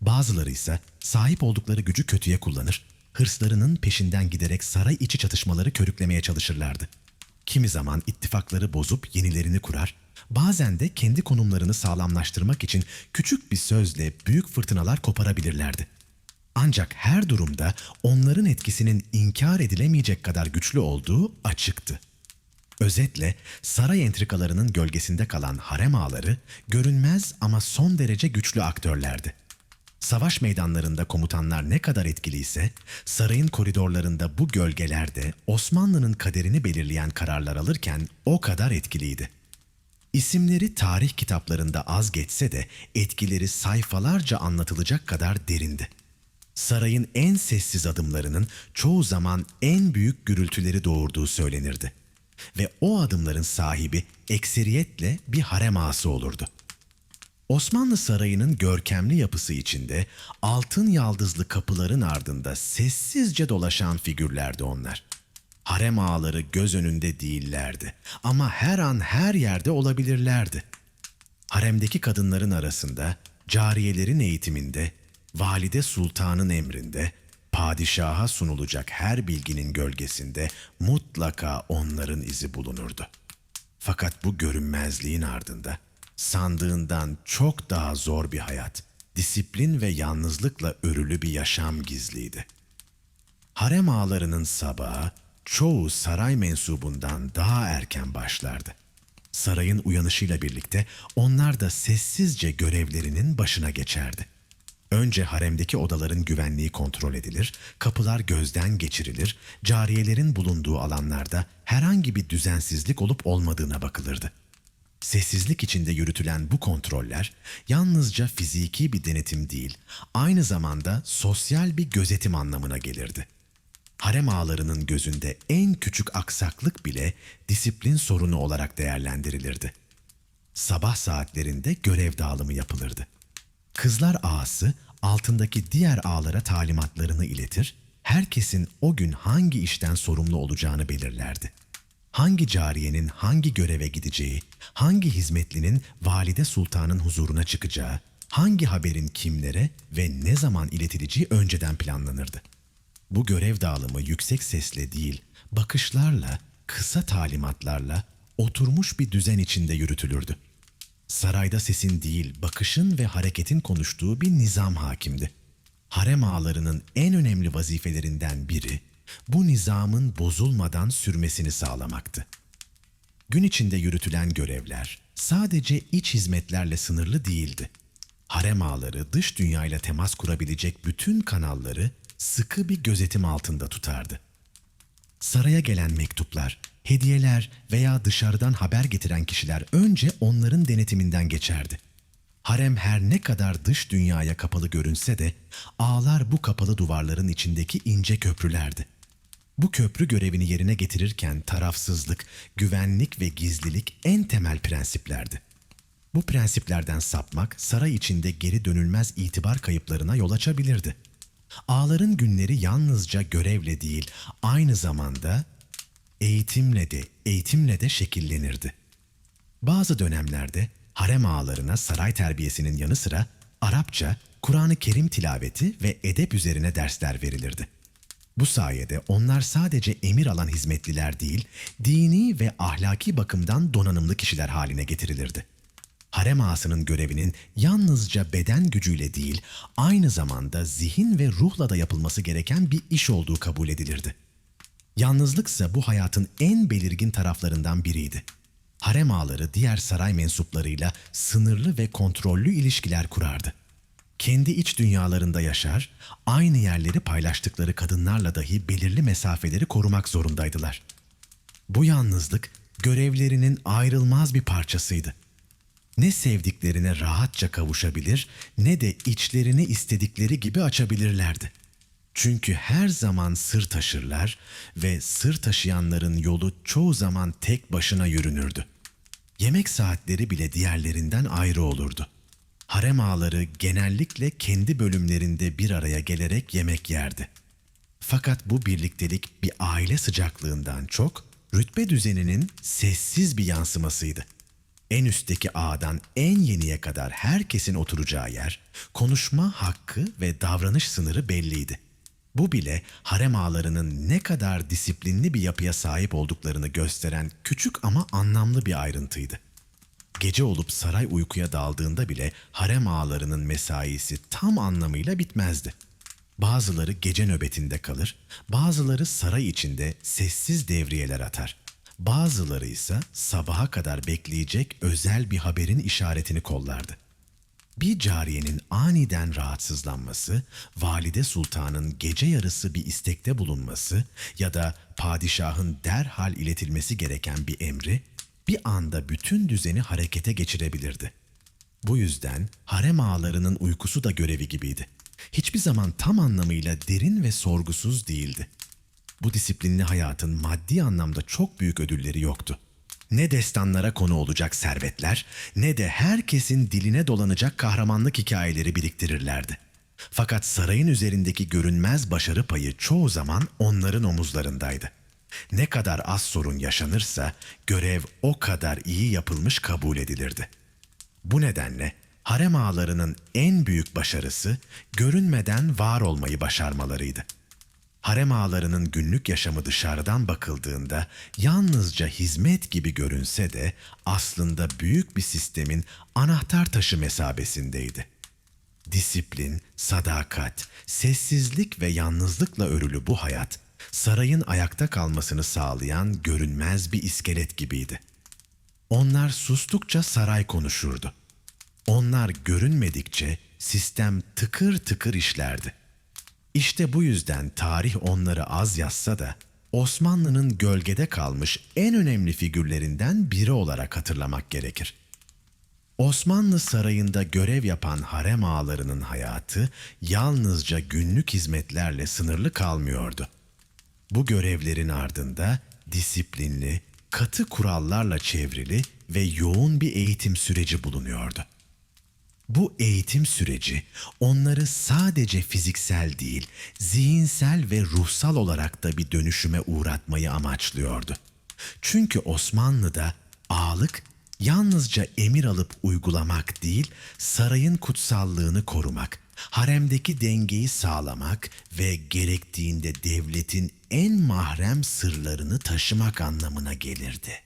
Bazıları ise sahip oldukları gücü kötüye kullanır, hırslarının peşinden giderek saray içi çatışmaları körüklemeye çalışırlardı. Kimi zaman ittifakları bozup yenilerini kurar, bazen de kendi konumlarını sağlamlaştırmak için küçük bir sözle büyük fırtınalar koparabilirlerdi. Ancak her durumda onların etkisinin inkar edilemeyecek kadar güçlü olduğu açıktı. Özetle saray entrikalarının gölgesinde kalan harem ağaları görünmez ama son derece güçlü aktörlerdi. Savaş meydanlarında komutanlar ne kadar etkiliyse, sarayın koridorlarında bu gölgeler de Osmanlı'nın kaderini belirleyen kararlar alırken o kadar etkiliydi. İsimleri tarih kitaplarında az geçse de etkileri sayfalarca anlatılacak kadar derindi. Sarayın en sessiz adımlarının çoğu zaman en büyük gürültüleri doğurduğu söylenirdi. Ve o adımların sahibi ekseriyetle bir harem ağası olurdu. Osmanlı Sarayı'nın görkemli yapısı içinde altın yaldızlı kapıların ardında sessizce dolaşan figürlerdi onlar. Harem ağaları göz önünde değillerdi ama her an her yerde olabilirlerdi. Haremdeki kadınların arasında, cariyelerin eğitiminde, valide sultanın emrinde, padişaha sunulacak her bilginin gölgesinde mutlaka onların izi bulunurdu. Fakat bu görünmezliğin ardında sandığından çok daha zor bir hayat, disiplin ve yalnızlıkla örülü bir yaşam gizliydi. Harem ağalarının sabahı çoğu saray mensubundan daha erken başlardı. Sarayın uyanışıyla birlikte onlar da sessizce görevlerinin başına geçerdi. Önce haremdeki odaların güvenliği kontrol edilir, kapılar gözden geçirilir, cariyelerin bulunduğu alanlarda herhangi bir düzensizlik olup olmadığına bakılırdı. Sessizlik içinde yürütülen bu kontroller yalnızca fiziki bir denetim değil, aynı zamanda sosyal bir gözetim anlamına gelirdi. Harem ağalarının gözünde en küçük aksaklık bile disiplin sorunu olarak değerlendirilirdi. Sabah saatlerinde görev dağılımı yapılırdı. Kızlar ağası altındaki diğer ağalara talimatlarını iletir, herkesin o gün hangi işten sorumlu olacağını belirlerdi. Hangi cariyenin hangi göreve gideceği, hangi hizmetlinin valide sultanın huzuruna çıkacağı, hangi haberin kimlere ve ne zaman iletileceği önceden planlanırdı. Bu görev dağılımı yüksek sesle değil, bakışlarla, kısa talimatlarla oturmuş bir düzen içinde yürütülürdü. Sarayda sesin değil, bakışın ve hareketin konuştuğu bir nizam hakimdi. Harem ağalarının en önemli vazifelerinden biri, bu nizamın bozulmadan sürmesini sağlamaktı. Gün içinde yürütülen görevler sadece iç hizmetlerle sınırlı değildi. Harem ağaları dış dünyayla temas kurabilecek bütün kanalları sıkı bir gözetim altında tutardı. Saraya gelen mektuplar, hediyeler veya dışarıdan haber getiren kişiler önce onların denetiminden geçerdi. Harem her ne kadar dış dünyaya kapalı görünse de ağalar bu kapalı duvarların içindeki ince köprülerdi. Bu köprü görevini yerine getirirken tarafsızlık, güvenlik ve gizlilik en temel prensiplerdi. Bu prensiplerden sapmak saray içinde geri dönülmez itibar kayıplarına yol açabilirdi. Ağaların yalnızca görevle değil, aynı zamanda eğitimle de şekillenirdi. Bazı dönemlerde harem ağalarına saray terbiyesinin yanı sıra Arapça, Kur'an-ı Kerim tilaveti ve edep üzerine dersler verilirdi. Bu sayede onlar sadece emir alan hizmetliler değil, dini ve ahlaki bakımdan donanımlı kişiler haline getirilirdi. Harem ağasının görevinin yalnızca beden gücüyle değil, aynı zamanda zihin ve ruhla da yapılması gereken bir iş olduğu kabul edilirdi. Yalnızlıksa bu hayatın en belirgin taraflarından biriydi. Harem ağaları diğer saray mensuplarıyla sınırlı ve kontrollü ilişkiler kurardı. Kendi iç dünyalarında yaşar, aynı yerleri paylaştıkları kadınlarla dahi belirli mesafeleri korumak zorundaydılar. Bu yalnızlık görevlerinin ayrılmaz bir parçasıydı. Ne sevdiklerine rahatça kavuşabilir ne de içlerini istedikleri gibi açabilirlerdi. Çünkü her zaman sır taşırlar ve sır taşıyanların yolu çoğu zaman tek başına yürünürdü. Yemek saatleri bile diğerlerinden ayrı olurdu. Harem ağaları genellikle kendi bölümlerinde bir araya gelerek yemek yerdi. Fakat bu birliktelik bir aile sıcaklığından çok rütbe düzeninin sessiz bir yansımasıydı. En üstteki ağdan en yeniye kadar herkesin oturacağı yer, konuşma hakkı ve davranış sınırı belliydi. Bu bile harem ağalarının ne kadar disiplinli bir yapıya sahip olduklarını gösteren küçük ama anlamlı bir ayrıntıydı. Gece olup saray uykuya daldığında bile harem ağalarının mesaisi tam anlamıyla bitmezdi. Bazıları gece nöbetinde kalır, bazıları saray içinde sessiz devriyeler atar. Bazıları ise sabaha kadar bekleyecek özel bir haberin işaretini kollardı. Bir cariyenin aniden rahatsızlanması, valide sultanın gece yarısı bir istekte bulunması ya da padişahın derhal iletilmesi gereken bir emri bir anda bütün düzeni harekete geçirebilirdi. Bu yüzden harem ağalarının uykusu da görevi gibiydi. Hiçbir zaman tam anlamıyla derin ve sorgusuz değildi. Bu disiplinli hayatın maddi anlamda çok büyük ödülleri yoktu. Ne destanlara konu olacak servetler, ne de herkesin diline dolanacak kahramanlık hikayeleri biriktirirlerdi. Fakat sarayın üzerindeki görünmez başarı payı çoğu zaman onların omuzlarındaydı. Ne kadar az sorun yaşanırsa görev o kadar iyi yapılmış kabul edilirdi. Bu nedenle harem ağalarının en büyük başarısı görünmeden var olmayı başarmalarıydı. Harem ağalarının günlük yaşamı dışarıdan bakıldığında yalnızca hizmet gibi görünse de aslında büyük bir sistemin anahtar taşı mesabesindeydi. Disiplin, sadakat, sessizlik ve yalnızlıkla örülü bu hayat, sarayın ayakta kalmasını sağlayan görünmez bir iskelet gibiydi. Onlar sustukça saray konuşurdu. Onlar görünmedikçe sistem tıkır tıkır işlerdi. İşte bu yüzden tarih onları az yazsa da Osmanlı'nın gölgede kalmış en önemli figürlerinden biri olarak hatırlamak gerekir. Osmanlı sarayında görev yapan harem ağalarının hayatı yalnızca günlük hizmetlerle sınırlı kalmıyordu. Bu görevlerin ardında disiplinli, katı kurallarla çevrili ve yoğun bir eğitim süreci bulunuyordu. Bu eğitim süreci onları sadece fiziksel değil, zihinsel ve ruhsal olarak da bir dönüşüme uğratmayı amaçlıyordu. Çünkü Osmanlı'da ağalık yalnızca emir alıp uygulamak değil, sarayın kutsallığını korumak, haremdeki dengeyi sağlamak ve gerektiğinde devletin en mahrem sırlarını taşımak anlamına gelirdi.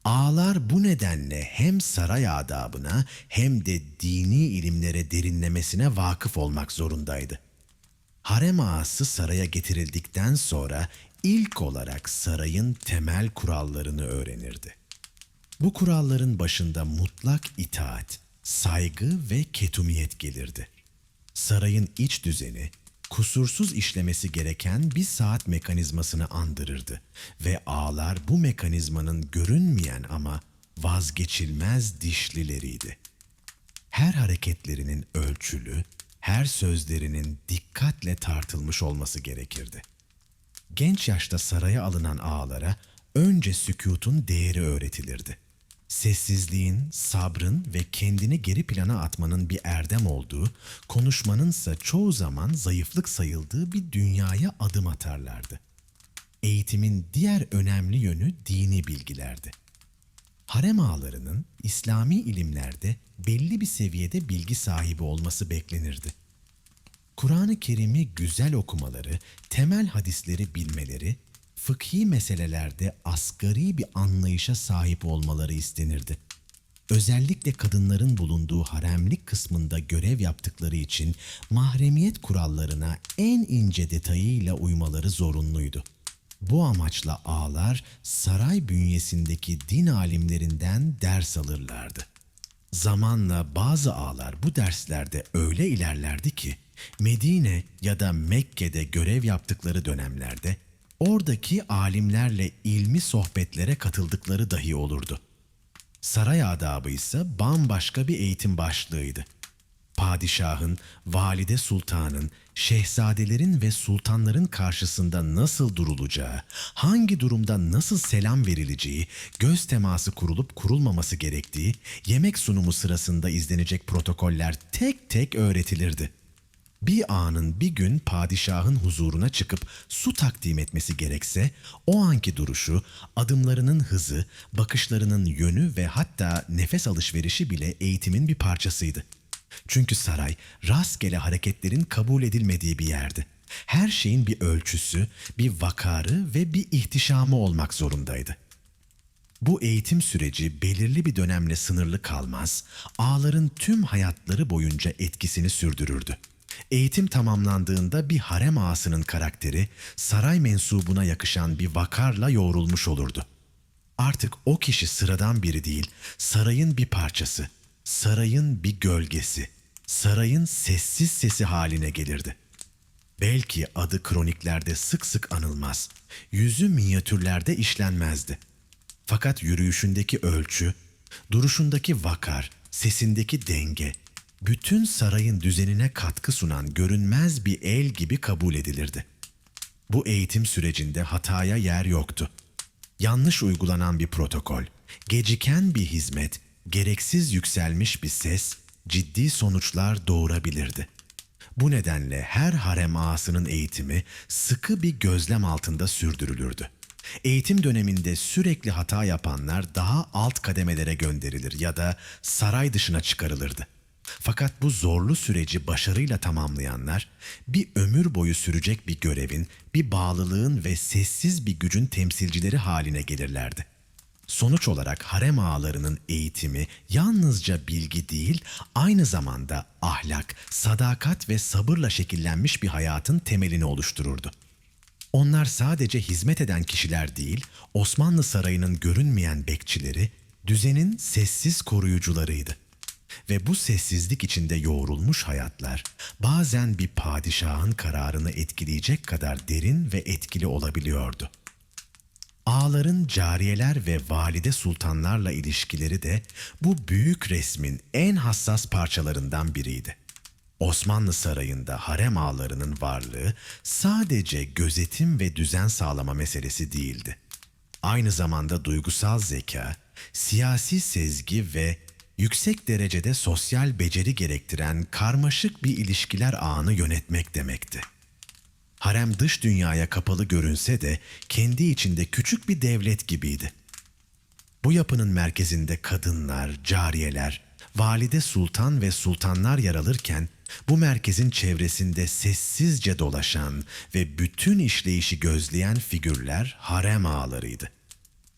Ağalar bu nedenle hem saray adabına hem de dini ilimlere derinlemesine vakıf olmak zorundaydı. Harem ağası saraya getirildikten sonra ilk olarak sarayın temel kurallarını öğrenirdi. Bu kuralların başında mutlak itaat, saygı ve ketumiyet gelirdi. Sarayın iç düzeni, kusursuz işlemesi gereken bir saat mekanizmasını andırırdı ve ağalar bu mekanizmanın görünmeyen ama vazgeçilmez dişlileriydi. Her hareketlerinin ölçülü, her sözlerinin dikkatle tartılmış olması gerekirdi. Genç yaşta saraya alınan ağalara önce sükûtun değeri öğretilirdi. Sessizliğin, sabrın ve kendini geri plana atmanın bir erdem olduğu, konuşmanınsa çoğu zaman zayıflık sayıldığı bir dünyaya adım atarlardı. Eğitimin diğer önemli yönü dini bilgilerdi. Harem ağalarının İslami ilimlerde belli bir seviyede bilgi sahibi olması beklenirdi. Kur'an-ı Kerim'i güzel okumaları, temel hadisleri bilmeleri, fıkhi meselelerde asgari bir anlayışa sahip olmaları istenirdi. Özellikle kadınların bulunduğu haremlik kısmında görev yaptıkları için mahremiyet kurallarına en ince detayıyla uymaları zorunluydu. Bu amaçla ağalar saray bünyesindeki din alimlerinden ders alırlardı. Zamanla bazı ağalar bu derslerde öyle ilerlerdi ki Medine ya da Mekke'de görev yaptıkları dönemlerde oradaki alimlerle ilmi sohbetlere katıldıkları dahi olurdu. Saray adabı ise bambaşka bir eğitim başlığıydı. Padişahın, valide sultanın, şehzadelerin ve sultanların karşısında nasıl durulacağı, hangi durumda nasıl selam verileceği, göz teması kurulup kurulmaması gerektiği, yemek sunumu sırasında izlenecek protokoller tek tek öğretilirdi. Bir ağanın bir gün padişahın huzuruna çıkıp su takdim etmesi gerekse, o anki duruşu, adımlarının hızı, bakışlarının yönü ve hatta nefes alışverişi bile eğitimin bir parçasıydı. Çünkü saray rastgele hareketlerin kabul edilmediği bir yerdi. Her şeyin bir ölçüsü, bir vakarı ve bir ihtişamı olmak zorundaydı. Bu eğitim süreci belirli bir dönemle sınırlı kalmaz, ağaların tüm hayatları boyunca etkisini sürdürürdü. Eğitim tamamlandığında bir harem ağasının karakteri saray mensubuna yakışan bir vakarla yoğrulmuş olurdu. Artık o kişi sıradan biri değil, sarayın bir parçası, sarayın bir gölgesi, sarayın sessiz sesi haline gelirdi. Belki adı kroniklerde sık sık anılmaz, yüzü minyatürlerde işlenmezdi. Fakat yürüyüşündeki ölçü, duruşundaki vakar, sesindeki denge, bütün sarayın düzenine katkı sunan görünmez bir el gibi kabul edilirdi. Bu eğitim sürecinde hataya yer yoktu. Yanlış uygulanan bir protokol, geciken bir hizmet, gereksiz yükselmiş bir ses ciddi sonuçlar doğurabilirdi. Bu nedenle her harem ağasının eğitimi sıkı bir gözlem altında sürdürülürdü. Eğitim döneminde sürekli hata yapanlar daha alt kademelere gönderilir ya da saray dışına çıkarılırdı. Fakat bu zorlu süreci başarıyla tamamlayanlar bir ömür boyu sürecek bir görevin, bir bağlılığın ve sessiz bir gücün temsilcileri haline gelirlerdi. Sonuç olarak harem ağalarının eğitimi yalnızca bilgi değil, aynı zamanda ahlak, sadakat ve sabırla şekillenmiş bir hayatın temelini oluştururdu. Onlar sadece hizmet eden kişiler değil, Osmanlı Sarayı'nın görünmeyen bekçileri, düzenin sessiz koruyucularıydı. Ve bu sessizlik içinde yoğrulmuş hayatlar, bazen bir padişahın kararını etkileyecek kadar derin ve etkili olabiliyordu. Ağaların cariyeler ve valide sultanlarla ilişkileri de bu büyük resmin en hassas parçalarından biriydi. Osmanlı Sarayı'nda harem ağalarının varlığı sadece gözetim ve düzen sağlama meselesi değildi. Aynı zamanda duygusal zeka, siyasi sezgi ve yüksek derecede sosyal beceri gerektiren karmaşık bir ilişkiler ağını yönetmek demekti. Harem dış dünyaya kapalı görünse de kendi içinde küçük bir devlet gibiydi. Bu yapının merkezinde kadınlar, cariyeler, valide sultan ve sultanlar yer alırken, bu merkezin çevresinde sessizce dolaşan ve bütün işleyişi gözleyen figürler harem ağalarıydı.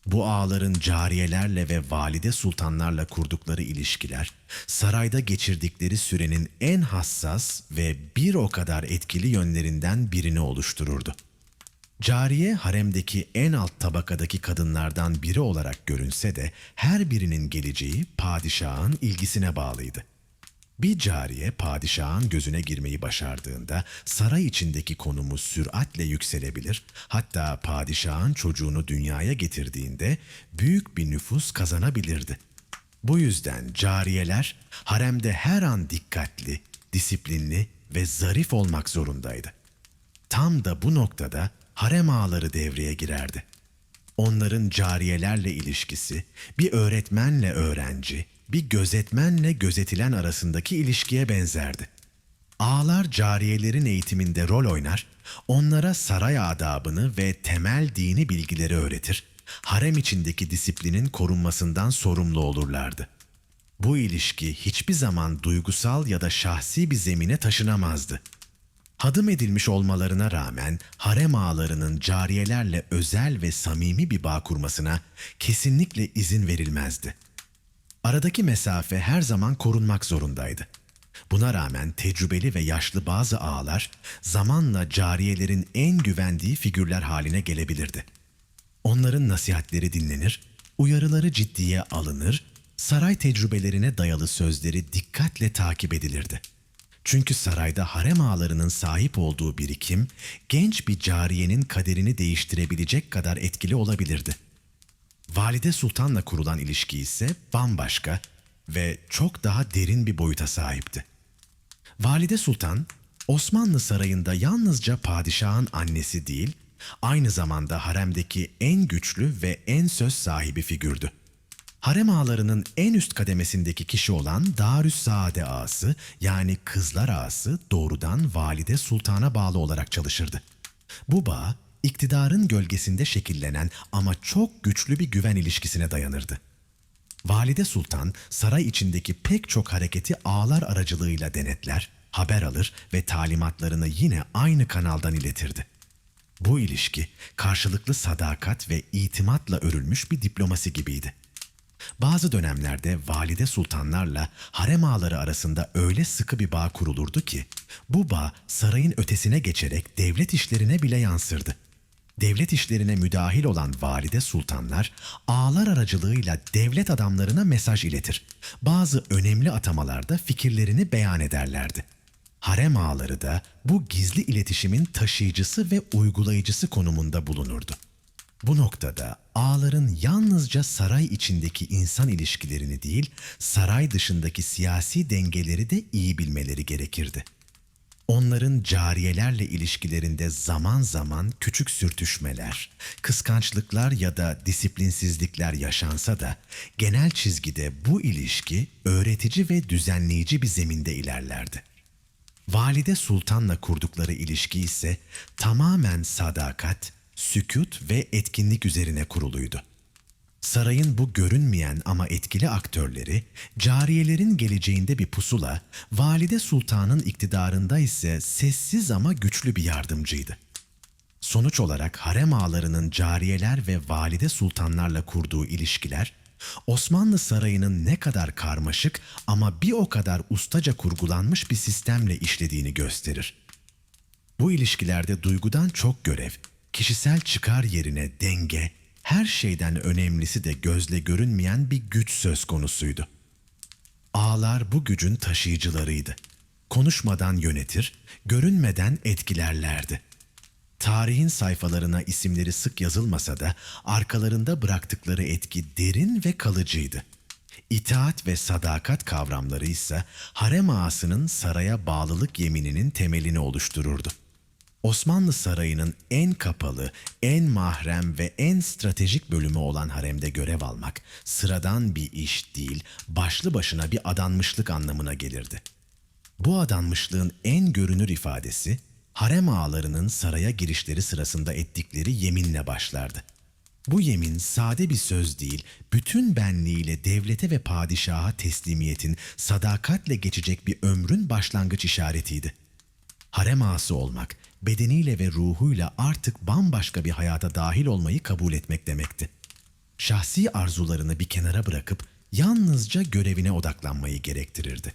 Bu ağaların cariyelerle ve valide sultanlarla kurdukları ilişkiler, sarayda geçirdikleri sürenin en hassas ve bir o kadar etkili yönlerinden birini oluştururdu. Cariye haremdeki en alt tabakadaki kadınlardan biri olarak görünse de her birinin geleceği padişahın ilgisine bağlıydı. Bir cariye padişahın gözüne girmeyi başardığında saray içindeki konumu süratle yükselebilir, hatta padişahın çocuğunu dünyaya getirdiğinde büyük bir nüfus kazanabilirdi. Bu yüzden cariyeler haremde her an dikkatli, disiplinli ve zarif olmak zorundaydı. Tam da bu noktada harem ağaları devreye girerdi. Onların cariyelerle ilişkisi, bir öğretmenle öğrenci, bir gözetmenle gözetilen arasındaki ilişkiye benzerdi. Ağalar cariyelerin eğitiminde rol oynar, onlara saray adabını ve temel dini bilgileri öğretir, harem içindeki disiplinin korunmasından sorumlu olurlardı. Bu ilişki hiçbir zaman duygusal ya da şahsi bir zemine taşınamazdı. Hadım edilmiş olmalarına rağmen harem ağalarının cariyelerle özel ve samimi bir bağ kurmasına kesinlikle izin verilmezdi. Aradaki mesafe her zaman korunmak zorundaydı. Buna rağmen tecrübeli ve yaşlı bazı ağalar zamanla cariyelerin en güvendiği figürler haline gelebilirdi. Onların nasihatleri dinlenir, uyarıları ciddiye alınır, saray tecrübelerine dayalı sözleri dikkatle takip edilirdi. Çünkü sarayda harem ağalarının sahip olduğu birikim, genç bir cariyenin kaderini değiştirebilecek kadar etkili olabilirdi. Valide Sultan'la kurulan ilişki ise bambaşka ve çok daha derin bir boyuta sahipti. Valide Sultan, Osmanlı Sarayı'nda yalnızca padişahın annesi değil, aynı zamanda haremdeki en güçlü ve en söz sahibi figürdü. Harem ağalarının en üst kademesindeki kişi olan Darüssaade ağası yani kızlar ağası doğrudan valide sultana bağlı olarak çalışırdı. Bu bağ iktidarın gölgesinde şekillenen ama çok güçlü bir güven ilişkisine dayanırdı. Valide Sultan saray içindeki pek çok hareketi ağlar aracılığıyla denetler, haber alır ve talimatlarını yine aynı kanaldan iletirdi. Bu ilişki karşılıklı sadakat ve itimatla örülmüş bir diplomasi gibiydi. Bazı dönemlerde valide sultanlarla harem ağaları arasında öyle sıkı bir bağ kurulurdu ki, bu bağ sarayın ötesine geçerek devlet işlerine bile yansırdı. Devlet işlerine müdahil olan valide sultanlar, ağalar aracılığıyla devlet adamlarına mesaj iletir. Bazı önemli atamalarda fikirlerini beyan ederlerdi. Harem ağaları da bu gizli iletişimin taşıyıcısı ve uygulayıcısı konumunda bulunurdu. Bu noktada ağaların yalnızca saray içindeki insan ilişkilerini değil, saray dışındaki siyasi dengeleri de iyi bilmeleri gerekirdi. Onların cariyelerle ilişkilerinde zaman zaman küçük sürtüşmeler, kıskançlıklar ya da disiplinsizlikler yaşansa da genel çizgide bu ilişki öğretici ve düzenleyici bir zeminde ilerlerdi. Valide Sultan'la kurdukları ilişki ise tamamen sadakat, sükût ve etkinlik üzerine kuruluydu. Sarayın bu görünmeyen ama etkili aktörleri, cariyelerin geleceğinde bir pusula, Valide Sultan'ın iktidarında ise sessiz ama güçlü bir yardımcıydı. Sonuç olarak harem ağalarının cariyeler ve valide sultanlarla kurduğu ilişkiler, Osmanlı sarayının ne kadar karmaşık ama bir o kadar ustaca kurgulanmış bir sistemle işlediğini gösterir. Bu ilişkilerde duygudan çok görev, kişisel çıkar yerine denge, her şeyden önemlisi de gözle görünmeyen bir güç söz konusuydu. Ağalar bu gücün taşıyıcılarıydı. Konuşmadan yönetir, görünmeden etkilerlerdi. Tarihin sayfalarına isimleri sık yazılmasa da arkalarında bıraktıkları etki derin ve kalıcıydı. İtaat ve sadakat kavramları ise harem ağasının saraya bağlılık yemininin temelini oluştururdu. Osmanlı Sarayı'nın en kapalı, en mahrem ve en stratejik bölümü olan haremde görev almak sıradan bir iş değil, başlı başına bir adanmışlık anlamına gelirdi. Bu adanmışlığın en görünür ifadesi, harem ağalarının saraya girişleri sırasında ettikleri yeminle başlardı. Bu yemin sade bir söz değil, bütün benliğiyle devlete ve padişaha teslimiyetin sadakatle geçecek bir ömrün başlangıç işaretiydi. Harem ağası olmak, bedeniyle ve ruhuyla artık bambaşka bir hayata dahil olmayı kabul etmek demekti. Şahsi arzularını bir kenara bırakıp yalnızca görevine odaklanmayı gerektirirdi.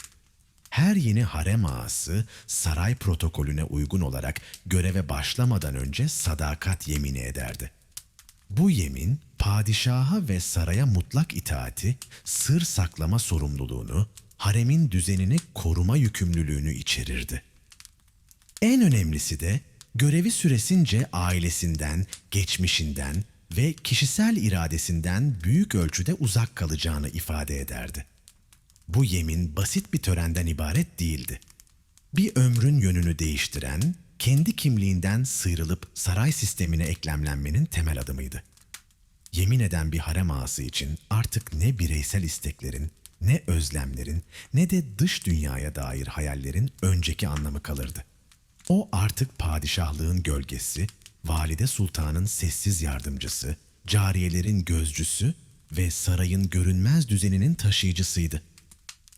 Her yeni harem ağası saray protokolüne uygun olarak göreve başlamadan önce sadakat yemini ederdi. Bu yemin padişaha ve saraya mutlak itaati, sır saklama sorumluluğunu, haremin düzenini koruma yükümlülüğünü içerirdi. En önemlisi de görevi süresince ailesinden, geçmişinden ve kişisel iradesinden büyük ölçüde uzak kalacağını ifade ederdi. Bu yemin basit bir törenden ibaret değildi. Bir ömrün yönünü değiştiren, kendi kimliğinden sıyrılıp saray sistemine eklemlenmenin temel adımıydı. Yemin eden bir harem ağası için artık ne bireysel isteklerin, ne özlemlerin, ne de dış dünyaya dair hayallerin önceki anlamı kalırdı. O artık padişahlığın gölgesi, valide sultanın sessiz yardımcısı, cariyelerin gözcüsü ve sarayın görünmez düzeninin taşıyıcısıydı.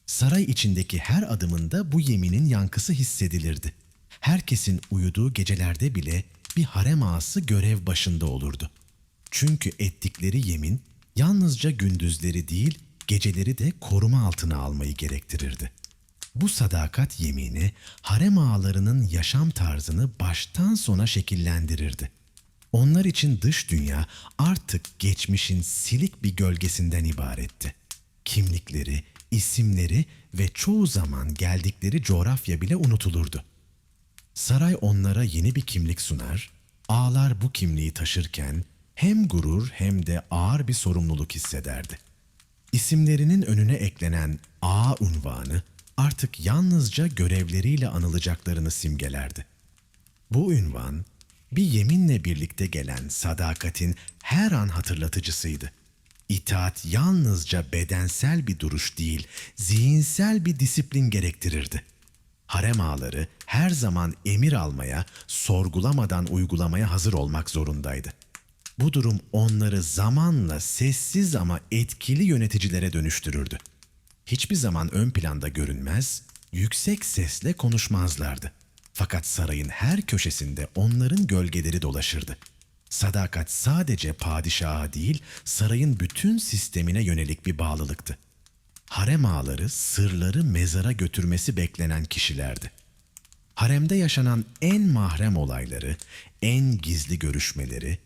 Saray içindeki her adımında bu yeminin yankısı hissedilirdi. Herkesin uyuduğu gecelerde bile bir harem ağası görev başında olurdu. Çünkü ettikleri yemin yalnızca gündüzleri değil, geceleri de koruma altına almayı gerektirirdi. Bu sadakat yemini harem ağalarının yaşam tarzını baştan sona şekillendirirdi. Onlar için dış dünya artık geçmişin silik bir gölgesinden ibaretti. Kimlikleri, isimleri ve çoğu zaman geldikleri coğrafya bile unutulurdu. Saray onlara yeni bir kimlik sunar, ağalar bu kimliği taşırken hem gurur hem de ağır bir sorumluluk hissederdi. İsimlerinin önüne eklenen ağa unvanı artık yalnızca görevleriyle anılacaklarını simgelerdi. Bu ünvan, bir yeminle birlikte gelen sadakatin her an hatırlatıcısıydı. İtaat yalnızca bedensel bir duruş değil, zihinsel bir disiplin gerektirirdi. Harem ağaları her zaman emir almaya, sorgulamadan uygulamaya hazır olmak zorundaydı. Bu durum onları zamanla sessiz ama etkili yöneticilere dönüştürürdü. Hiçbir zaman ön planda görünmez, yüksek sesle konuşmazlardı. Fakat sarayın her köşesinde onların gölgeleri dolaşırdı. Sadakat sadece padişaha değil, sarayın bütün sistemine yönelik bir bağlılıktı. Harem ağaları sırları mezara götürmesi beklenen kişilerdi. Haremde yaşanan en mahrem olayları, en gizli görüşmeleri,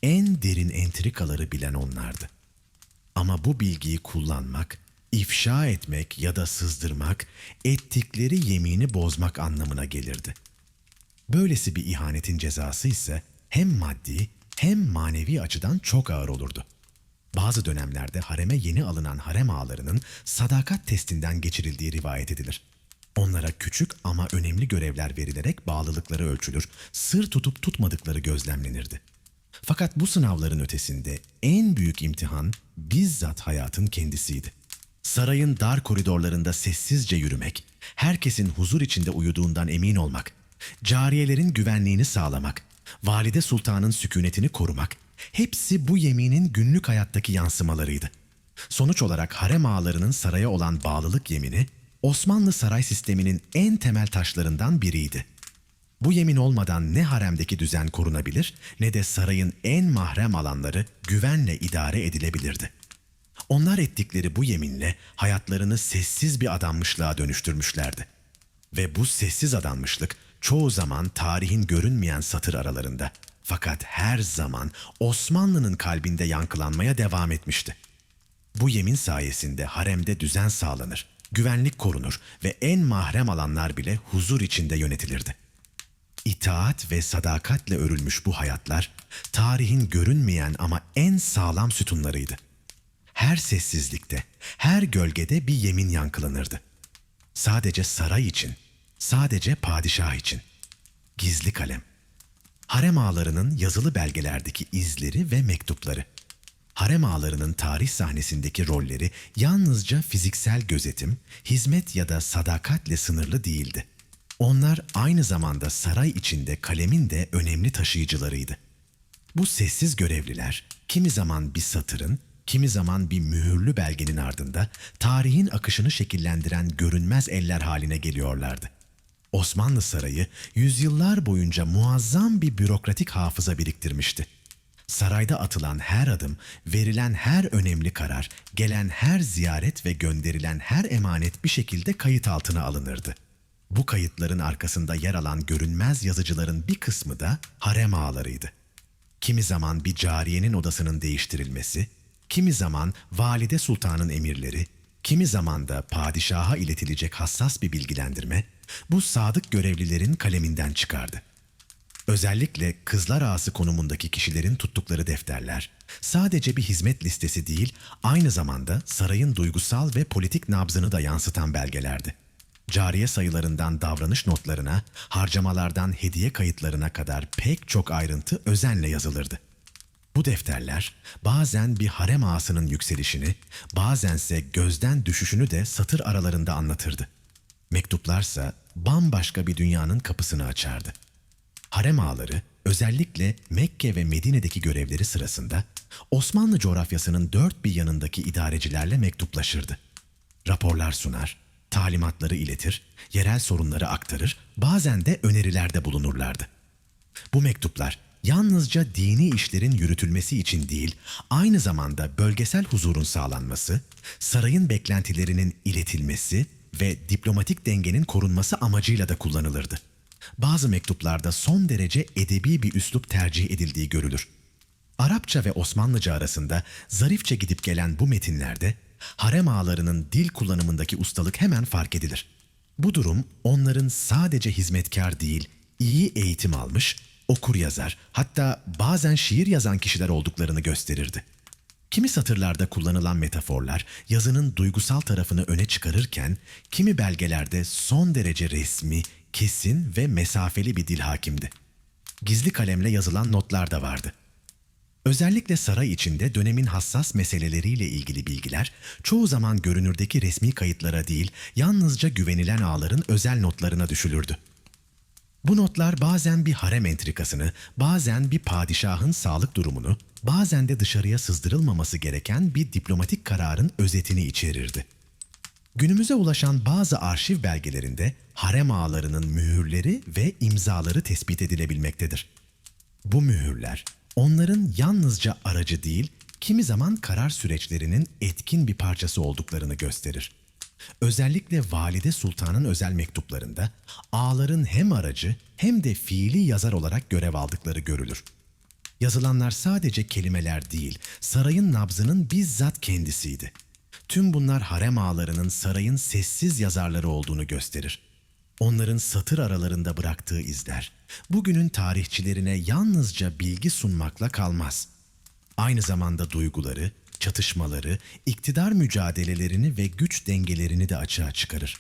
en derin entrikaları bilen onlardı. Ama bu bilgiyi kullanmak, ifşa etmek ya da sızdırmak, ettikleri yemini bozmak anlamına gelirdi. Böylesi bir ihanetin cezası ise hem maddi hem manevi açıdan çok ağır olurdu. Bazı dönemlerde hareme yeni alınan harem ağalarının sadakat testinden geçirildiği rivayet edilir. Onlara küçük ama önemli görevler verilerek bağlılıkları ölçülür, sır tutup tutmadıkları gözlemlenirdi. Fakat bu sınavların ötesinde en büyük imtihan bizzat hayatın kendisiydi. Sarayın dar koridorlarında sessizce yürümek, herkesin huzur içinde uyuduğundan emin olmak, cariyelerin güvenliğini sağlamak, valide sultanın sükunetini korumak, hepsi bu yeminin günlük hayattaki yansımalarıydı. Sonuç olarak harem ağalarının saraya olan bağlılık yemini, Osmanlı saray sisteminin en temel taşlarından biriydi. Bu yemin olmadan ne haremdeki düzen korunabilir ne de sarayın en mahrem alanları güvenle idare edilebilirdi. Onlar ettikleri bu yeminle hayatlarını sessiz bir adanmışlığa dönüştürmüşlerdi. Ve bu sessiz adanmışlık çoğu zaman tarihin görünmeyen satır aralarında, fakat her zaman Osmanlı'nın kalbinde yankılanmaya devam etmişti. Bu yemin sayesinde haremde düzen sağlanır, güvenlik korunur ve en mahrem alanlar bile huzur içinde yönetilirdi. İtaat ve sadakatle örülmüş bu hayatlar, tarihin görünmeyen ama en sağlam sütunlarıydı. Her sessizlikte, her gölgede bir yemin yankılanırdı. Sadece saray için, sadece padişah için. Gizli kalem. Harem ağalarının yazılı belgelerdeki izleri ve mektupları. Harem ağalarının tarih sahnesindeki rolleri yalnızca fiziksel gözetim, hizmet ya da sadakatle sınırlı değildi. Onlar aynı zamanda saray içinde kalemin de önemli taşıyıcılarıydı. Bu sessiz görevliler kimi zaman bir satırın, kimi zaman bir mühürlü belgenin ardında tarihin akışını şekillendiren görünmez eller haline geliyorlardı. Osmanlı Sarayı yüzyıllar boyunca muazzam bir bürokratik hafıza biriktirmişti. Sarayda atılan her adım, verilen her önemli karar, gelen her ziyaret ve gönderilen her emanet bir şekilde kayıt altına alınırdı. Bu kayıtların arkasında yer alan görünmez yazıcıların bir kısmı da harem ağalarıydı. Kimi zaman bir cariyenin odasının değiştirilmesi, kimi zaman valide sultanın emirleri, kimi zaman da padişaha iletilecek hassas bir bilgilendirme, bu sadık görevlilerin kaleminden çıkardı. Özellikle kızlar ağası konumundaki kişilerin tuttukları defterler, sadece bir hizmet listesi değil, aynı zamanda sarayın duygusal ve politik nabzını da yansıtan belgelerdi. Cariye sayılarından davranış notlarına, harcamalardan hediye kayıtlarına kadar pek çok ayrıntı özenle yazılırdı. Bu defterler bazen bir harem ağasının yükselişini, bazense gözden düşüşünü de satır aralarında anlatırdı. Mektuplarsa bambaşka bir dünyanın kapısını açardı. Harem ağaları özellikle Mekke ve Medine'deki görevleri sırasında Osmanlı coğrafyasının dört bir yanındaki idarecilerle mektuplaşırdı. Raporlar sunar, talimatları iletir, yerel sorunları aktarır, bazen de önerilerde bulunurlardı. Bu mektuplar yalnızca dini işlerin yürütülmesi için değil, aynı zamanda bölgesel huzurun sağlanması, sarayın beklentilerinin iletilmesi ve diplomatik dengenin korunması amacıyla da kullanılırdı. Bazı mektuplarda son derece edebi bir üslup tercih edildiği görülür. Arapça ve Osmanlıca arasında zarifçe gidip gelen bu metinlerde harem ağalarının dil kullanımındaki ustalık hemen fark edilir. Bu durum onların sadece hizmetkar değil, iyi eğitim almış, okur yazar, hatta bazen şiir yazan kişiler olduklarını gösterirdi. Kimi satırlarda kullanılan metaforlar yazının duygusal tarafını öne çıkarırken, kimi belgelerde son derece resmi, kesin ve mesafeli bir dil hakimdi. Gizli kalemle yazılan notlar da vardı. Özellikle saray içinde dönemin hassas meseleleriyle ilgili bilgiler çoğu zaman görünürdeki resmi kayıtlara değil, yalnızca güvenilen ağaların özel notlarına düşülürdü. Bu notlar bazen bir harem entrikasını, bazen bir padişahın sağlık durumunu, bazen de dışarıya sızdırılmaması gereken bir diplomatik kararın özetini içerirdi. Günümüze ulaşan bazı arşiv belgelerinde harem ağalarının mühürleri ve imzaları tespit edilebilmektedir. Bu mühürler, onların yalnızca aracı değil, kimi zaman karar süreçlerinin etkin bir parçası olduklarını gösterir. Özellikle Valide Sultan'ın özel mektuplarında ağaların hem aracı hem de fiili yazar olarak görev aldıkları görülür. Yazılanlar sadece kelimeler değil, sarayın nabzının bizzat kendisiydi. Tüm bunlar harem ağalarının sarayın sessiz yazarları olduğunu gösterir. Onların satır aralarında bıraktığı izler, bugünün tarihçilerine yalnızca bilgi sunmakla kalmaz. Aynı zamanda duyguları, çatışmaları, iktidar mücadelelerini ve güç dengelerini de açığa çıkarır.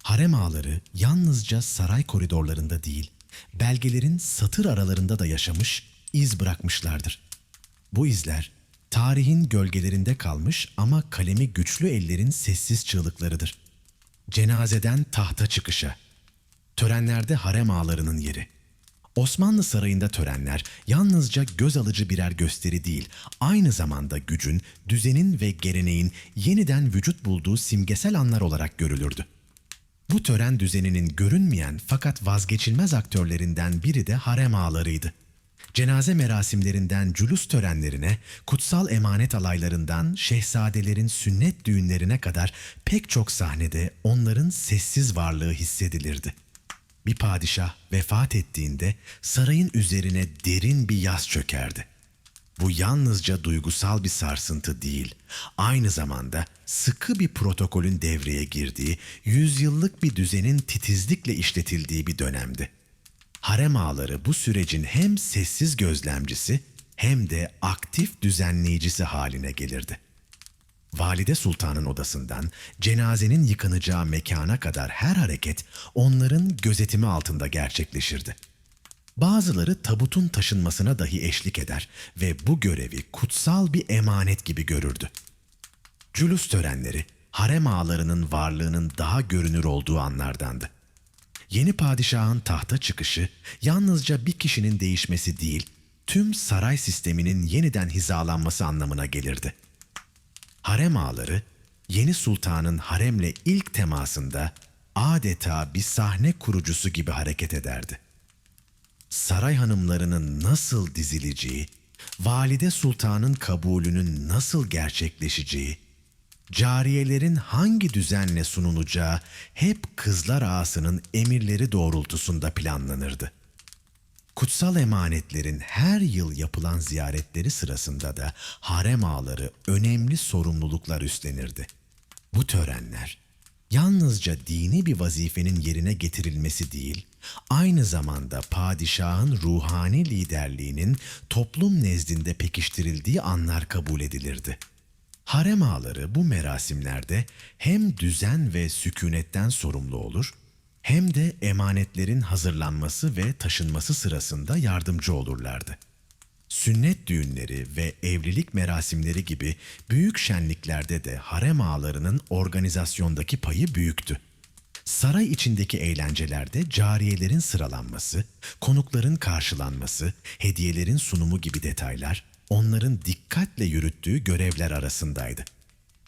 Harem ağaları yalnızca saray koridorlarında değil, belgelerin satır aralarında da yaşamış, iz bırakmışlardır. Bu izler, tarihin gölgelerinde kalmış ama kalemi güçlü ellerin sessiz çığlıklarıdır. Cenazeden tahta çıkışa, törenlerde harem ağalarının yeri. Osmanlı Sarayı'nda törenler yalnızca göz alıcı birer gösteri değil, aynı zamanda gücün, düzenin ve geleneğin yeniden vücut bulduğu simgesel anlar olarak görülürdü. Bu tören düzeninin görünmeyen fakat vazgeçilmez aktörlerinden biri de harem ağalarıydı. Cenaze merasimlerinden cülus törenlerine, kutsal emanet alaylarından şehzadelerin sünnet düğünlerine kadar pek çok sahnede onların sessiz varlığı hissedilirdi. Bir padişah vefat ettiğinde sarayın üzerine derin bir yas çökerdi. Bu yalnızca duygusal bir sarsıntı değil, aynı zamanda sıkı bir protokolün devreye girdiği, yüzyıllık bir düzenin titizlikle işletildiği bir dönemdi. Harem ağaları bu sürecin hem sessiz gözlemcisi hem de aktif düzenleyicisi haline gelirdi. Valide Sultan'ın odasından cenazenin yıkanacağı mekana kadar her hareket onların gözetimi altında gerçekleşirdi. Bazıları tabutun taşınmasına dahi eşlik eder ve bu görevi kutsal bir emanet gibi görürdü. Cülus törenleri, harem ağalarının varlığının daha görünür olduğu anlardandı. Yeni padişahın tahta çıkışı yalnızca bir kişinin değişmesi değil, tüm saray sisteminin yeniden hizalanması anlamına gelirdi. Harem ağaları, yeni sultanın haremle ilk temasında adeta bir sahne kurucusu gibi hareket ederdi. Saray hanımlarının nasıl dizileceği, valide sultanın kabulünün nasıl gerçekleşeceği, cariyelerin hangi düzenle sunulacağı hep kızlar ağasının emirleri doğrultusunda planlanırdı. Kutsal emanetlerin her yıl yapılan ziyaretleri sırasında da harem ağaları önemli sorumluluklar üstlenirdi. Bu törenler yalnızca dini bir vazifenin yerine getirilmesi değil, aynı zamanda padişahın ruhani liderliğinin toplum nezdinde pekiştirildiği anlar kabul edilirdi. Harem ağaları bu merasimlerde hem düzen ve sükunetten sorumlu olur, hem de emanetlerin hazırlanması ve taşınması sırasında yardımcı olurlardı. Sünnet düğünleri ve evlilik merasimleri gibi büyük şenliklerde de harem ağalarının organizasyondaki payı büyüktü. Saray içindeki eğlencelerde cariyelerin sıralanması, konukların karşılanması, hediyelerin sunumu gibi detaylar onların dikkatle yürüttüğü görevler arasındaydı.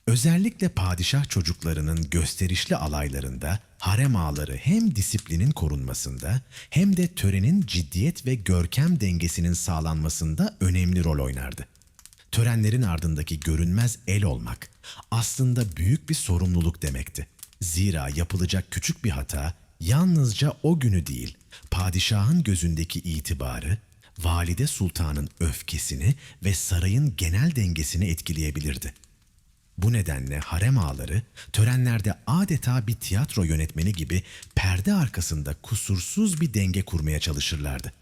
Özellikle padişah çocuklarının gösterişli alaylarında harem ağaları hem disiplinin korunmasında hem de törenin ciddiyet ve görkem dengesinin sağlanmasında önemli rol oynardı. Törenlerin ardındaki görünmez el olmak aslında büyük bir sorumluluk demekti. Zira yapılacak küçük bir hata yalnızca o günü değil, padişahın gözündeki itibarı, valide sultanın öfkesini ve sarayın genel dengesini etkileyebilirdi. Bu nedenle harem ağaları törenlerde adeta bir tiyatro yönetmeni gibi perde arkasında kusursuz bir denge kurmaya çalışırlardı.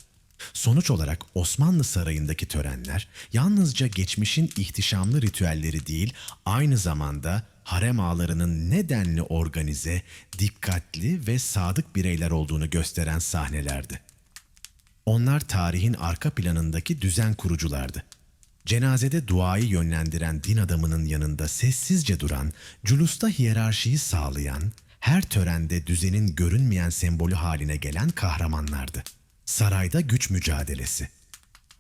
Sonuç olarak Osmanlı Sarayı'ndaki törenler yalnızca geçmişin ihtişamlı ritüelleri değil, aynı zamanda harem ağalarının nedenli organize, dikkatli ve sadık bireyler olduğunu gösteren sahnelerdi. Onlar tarihin arka planındaki düzen kuruculardı. Cenazede duayı yönlendiren din adamının yanında sessizce duran, culusta hiyerarşiyi sağlayan, her törende düzenin görünmeyen sembolü haline gelen kahramanlardı. Sarayda güç mücadelesi,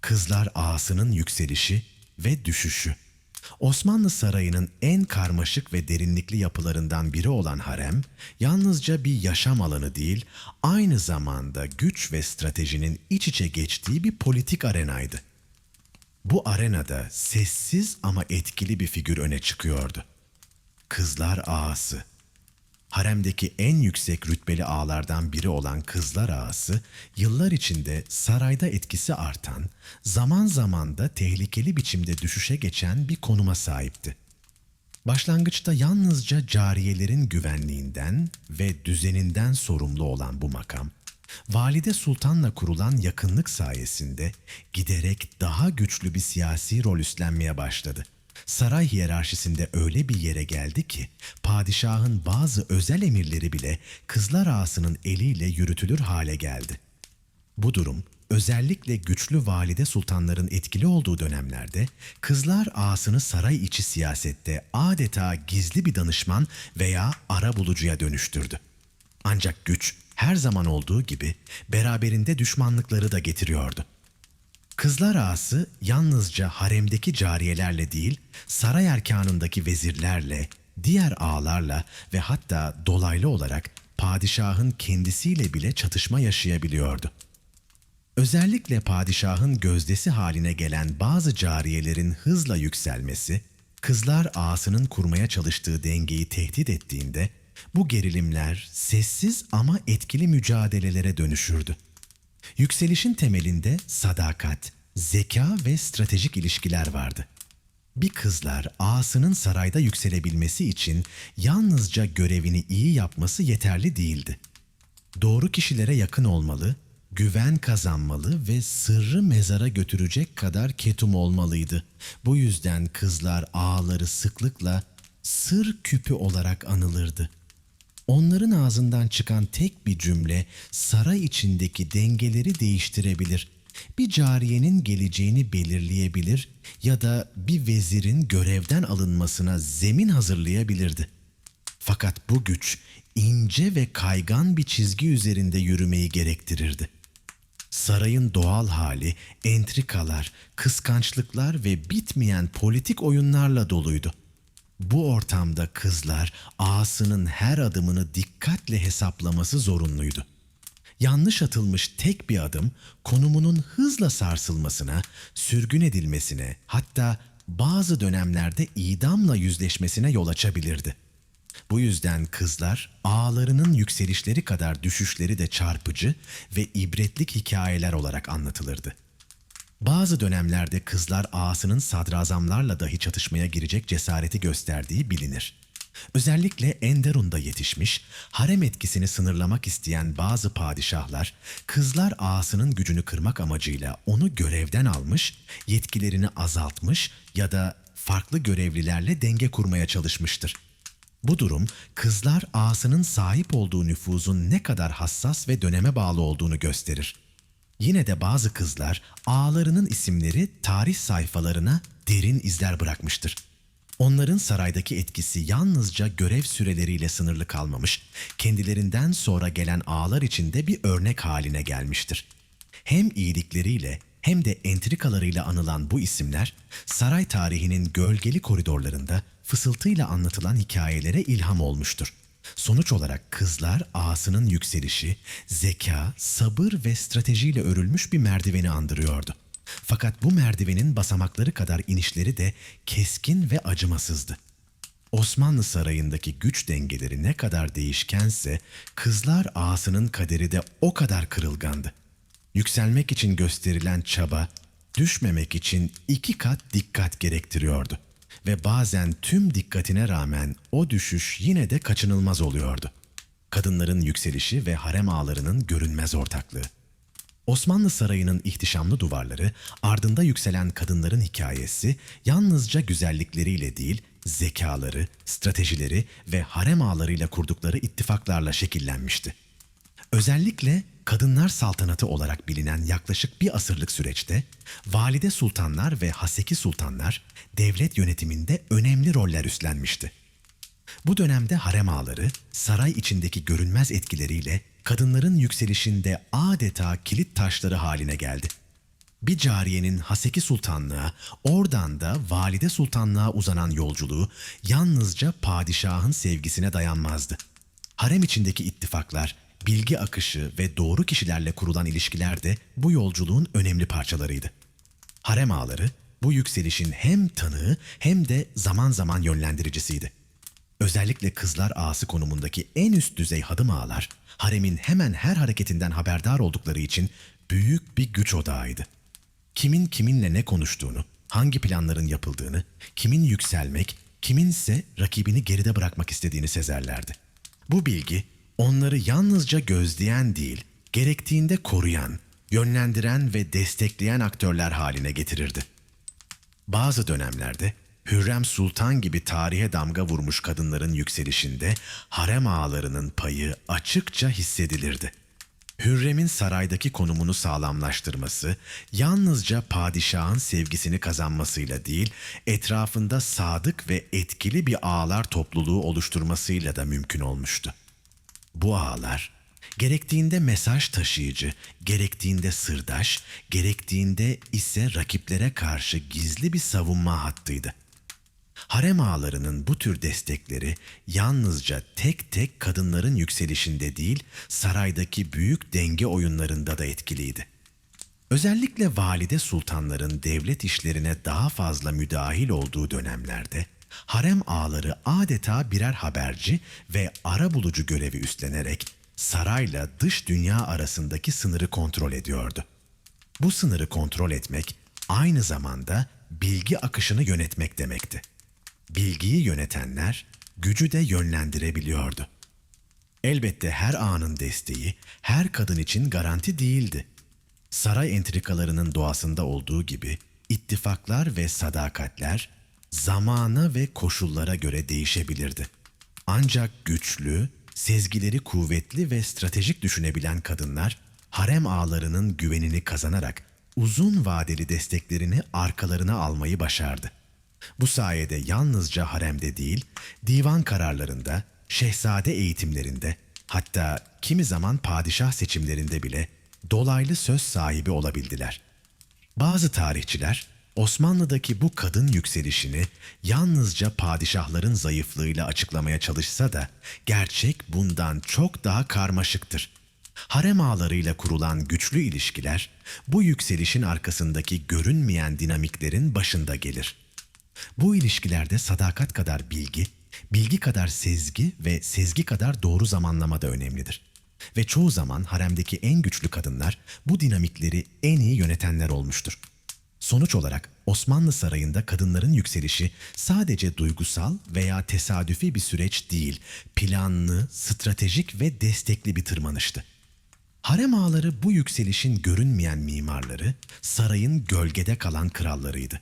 Kızlar Ağası'nın yükselişi ve düşüşü. Osmanlı Sarayı'nın en karmaşık ve derinlikli yapılarından biri olan harem, yalnızca bir yaşam alanı değil, aynı zamanda güç ve stratejinin iç içe geçtiği bir politik arenaydı. Bu arenada sessiz ama etkili bir figür öne çıkıyordu. Kızlar Ağası. Haremdeki en yüksek rütbeli ağalardan biri olan Kızlar Ağası, yıllar içinde sarayda etkisi artan, zaman zaman da tehlikeli biçimde düşüşe geçen bir konuma sahipti. Başlangıçta yalnızca cariyelerin güvenliğinden ve düzeninden sorumlu olan bu makam, Valide Sultan'la kurulan yakınlık sayesinde giderek daha güçlü bir siyasi rol üstlenmeye başladı. Saray hiyerarşisinde öyle bir yere geldi ki, padişahın bazı özel emirleri bile Kızlar Ağası'nın eliyle yürütülür hale geldi. Bu durum, özellikle güçlü valide sultanların etkili olduğu dönemlerde, Kızlar Ağası'nı saray içi siyasette adeta gizli bir danışman veya arabulucuya dönüştürdü. Ancak güç, her zaman olduğu gibi beraberinde düşmanlıkları da getiriyordu. Kızlar Ağası yalnızca haremdeki cariyelerle değil, saray erkanındaki vezirlerle, diğer ağalarla ve hatta dolaylı olarak padişahın kendisiyle bile çatışma yaşayabiliyordu. Özellikle padişahın gözdesi haline gelen bazı cariyelerin hızla yükselmesi, Kızlar Ağası'nın kurmaya çalıştığı dengeyi tehdit ettiğinde, bu gerilimler sessiz ama etkili mücadelelere dönüşürdü. Yükselişin temelinde sadakat, zeka ve stratejik ilişkiler vardı. Bir Kızlar Ağası'nın sarayda yükselebilmesi için yalnızca görevini iyi yapması yeterli değildi. Doğru kişilere yakın olmalı, güven kazanmalı ve sırrı mezara götürecek kadar ketum olmalıydı. Bu yüzden Kızlar Ağaları sıklıkla sır küpü olarak anılırdı. Onların ağzından çıkan tek bir cümle saray içindeki dengeleri değiştirebilir. Bir cariyenin geleceğini belirleyebilir ya da bir vezirin görevden alınmasına zemin hazırlayabilirdi. Fakat bu güç ince ve kaygan bir çizgi üzerinde yürümeyi gerektirirdi. Sarayın doğal hali entrikalar, kıskançlıklar ve bitmeyen politik oyunlarla doluydu. Bu ortamda Kızlar Ağası'nın her adımını dikkatle hesaplaması zorunluydu. Yanlış atılmış tek bir adım konumunun hızla sarsılmasına, sürgün edilmesine, hatta bazı dönemlerde idamla yüzleşmesine yol açabilirdi. Bu yüzden Kızlar ağalarının yükselişleri kadar düşüşleri de çarpıcı ve ibretlik hikayeler olarak anlatılırdı. Bazı dönemlerde Kızlar Ağası'nın sadrazamlarla dahi çatışmaya girecek cesareti gösterdiği bilinir. Özellikle Enderun'da yetişmiş, harem etkisini sınırlamak isteyen bazı padişahlar, Kızlar Ağası'nın gücünü kırmak amacıyla onu görevden almış, yetkilerini azaltmış ya da farklı görevlilerle denge kurmaya çalışmıştır. Bu durum, Kızlar Ağası'nın sahip olduğu nüfuzun ne kadar hassas ve döneme bağlı olduğunu gösterir. Yine de bazı kızlar, ağalarının isimleri tarih sayfalarına derin izler bırakmıştır. Onların saraydaki etkisi yalnızca görev süreleriyle sınırlı kalmamış, kendilerinden sonra gelen ağalar için de bir örnek haline gelmiştir. Hem iyilikleriyle hem de entrikalarıyla anılan bu isimler, saray tarihinin gölgeli koridorlarında fısıltıyla anlatılan hikayelere ilham olmuştur. Sonuç olarak Kızlar Ağası'nın yükselişi, zeka, sabır ve stratejiyle örülmüş bir merdiveni andırıyordu. Fakat bu merdivenin basamakları kadar inişleri de keskin ve acımasızdı. Osmanlı Sarayı'ndaki güç dengeleri ne kadar değişkense, Kızlar Ağası'nın kaderi de o kadar kırılgandı. Yükselmek için gösterilen çaba, düşmemek için 2 kat dikkat gerektiriyordu. Ve bazen tüm dikkatine rağmen o düşüş yine de kaçınılmaz oluyordu. Kadınların yükselişi ve harem ağalarının görünmez ortaklığı. Osmanlı Sarayı'nın ihtişamlı duvarları, ardında yükselen kadınların hikayesi yalnızca güzellikleriyle değil, zekaları, stratejileri ve harem ağalarıyla kurdukları ittifaklarla şekillenmişti. Özellikle Kadınlar saltanatı olarak bilinen yaklaşık bir asırlık süreçte valide sultanlar ve haseki sultanlar devlet yönetiminde önemli roller üstlenmişti. Bu dönemde harem ağaları saray içindeki görünmez etkileriyle kadınların yükselişinde adeta kilit taşları haline geldi. Bir cariyenin haseki sultanlığa, oradan da valide sultanlığa uzanan yolculuğu yalnızca padişahın sevgisine dayanmazdı. Harem içindeki ittifaklar, bilgi akışı ve doğru kişilerle kurulan ilişkiler de bu yolculuğun önemli parçalarıydı. Harem ağaları bu yükselişin hem tanığı hem de zaman zaman yönlendiricisiydi. Özellikle kızlar ağası konumundaki en üst düzey hadım ağalar, haremin hemen her hareketinden haberdar oldukları için büyük bir güç odağıydı. Kimin kiminle ne konuştuğunu, hangi planların yapıldığını, kimin yükselmek, kiminse rakibini geride bırakmak istediğini sezerlerdi. Bu bilgi onları yalnızca gözleyen değil, gerektiğinde koruyan, yönlendiren ve destekleyen aktörler haline getirirdi. Bazı dönemlerde Hürrem Sultan gibi tarihe damga vurmuş kadınların yükselişinde harem ağalarının payı açıkça hissedilirdi. Hürrem'in saraydaki konumunu sağlamlaştırması, yalnızca padişahın sevgisini kazanmasıyla değil, etrafında sadık ve etkili bir ağalar topluluğu oluşturmasıyla da mümkün olmuştu. Bu ağalar, gerektiğinde mesaj taşıyıcı, gerektiğinde sırdaş, gerektiğinde ise rakiplere karşı gizli bir savunma hattıydı. Harem ağalarının bu tür destekleri yalnızca tek tek kadınların yükselişinde değil, saraydaki büyük denge oyunlarında da etkiliydi. Özellikle valide sultanların devlet işlerine daha fazla müdahil olduğu dönemlerde, harem ağaları adeta birer haberci ve arabulucu görevi üstlenerek sarayla dış dünya arasındaki sınırı kontrol ediyordu. Bu sınırı kontrol etmek aynı zamanda bilgi akışını yönetmek demekti. Bilgiyi yönetenler gücü de yönlendirebiliyordu. Elbette her ağanın desteği her kadın için garanti değildi. Saray entrikalarının doğasında olduğu gibi ittifaklar ve sadakatler zamana ve koşullara göre değişebilirdi. Ancak güçlü, sezgileri kuvvetli ve stratejik düşünebilen kadınlar harem ağalarının güvenini kazanarak uzun vadeli desteklerini arkalarına almayı başardı. Bu sayede yalnızca haremde değil, divan kararlarında, şehzade eğitimlerinde, hatta kimi zaman padişah seçimlerinde bile dolaylı söz sahibi olabildiler. Bazı tarihçiler, Osmanlı'daki bu kadın yükselişini yalnızca padişahların zayıflığıyla açıklamaya çalışsa da, gerçek bundan çok daha karmaşıktır. Harem ağalarıyla kurulan güçlü ilişkiler, bu yükselişin arkasındaki görünmeyen dinamiklerin başında gelir. Bu ilişkilerde sadakat kadar bilgi, bilgi kadar sezgi ve sezgi kadar doğru zamanlama da önemlidir. Ve çoğu zaman haremdeki en güçlü kadınlar bu dinamikleri en iyi yönetenler olmuştur. Sonuç olarak Osmanlı Sarayı'nda kadınların yükselişi sadece duygusal veya tesadüfi bir süreç değil, planlı, stratejik ve destekli bir tırmanıştı. Harem ağaları bu yükselişin görünmeyen mimarları, sarayın gölgede kalan krallarıydı.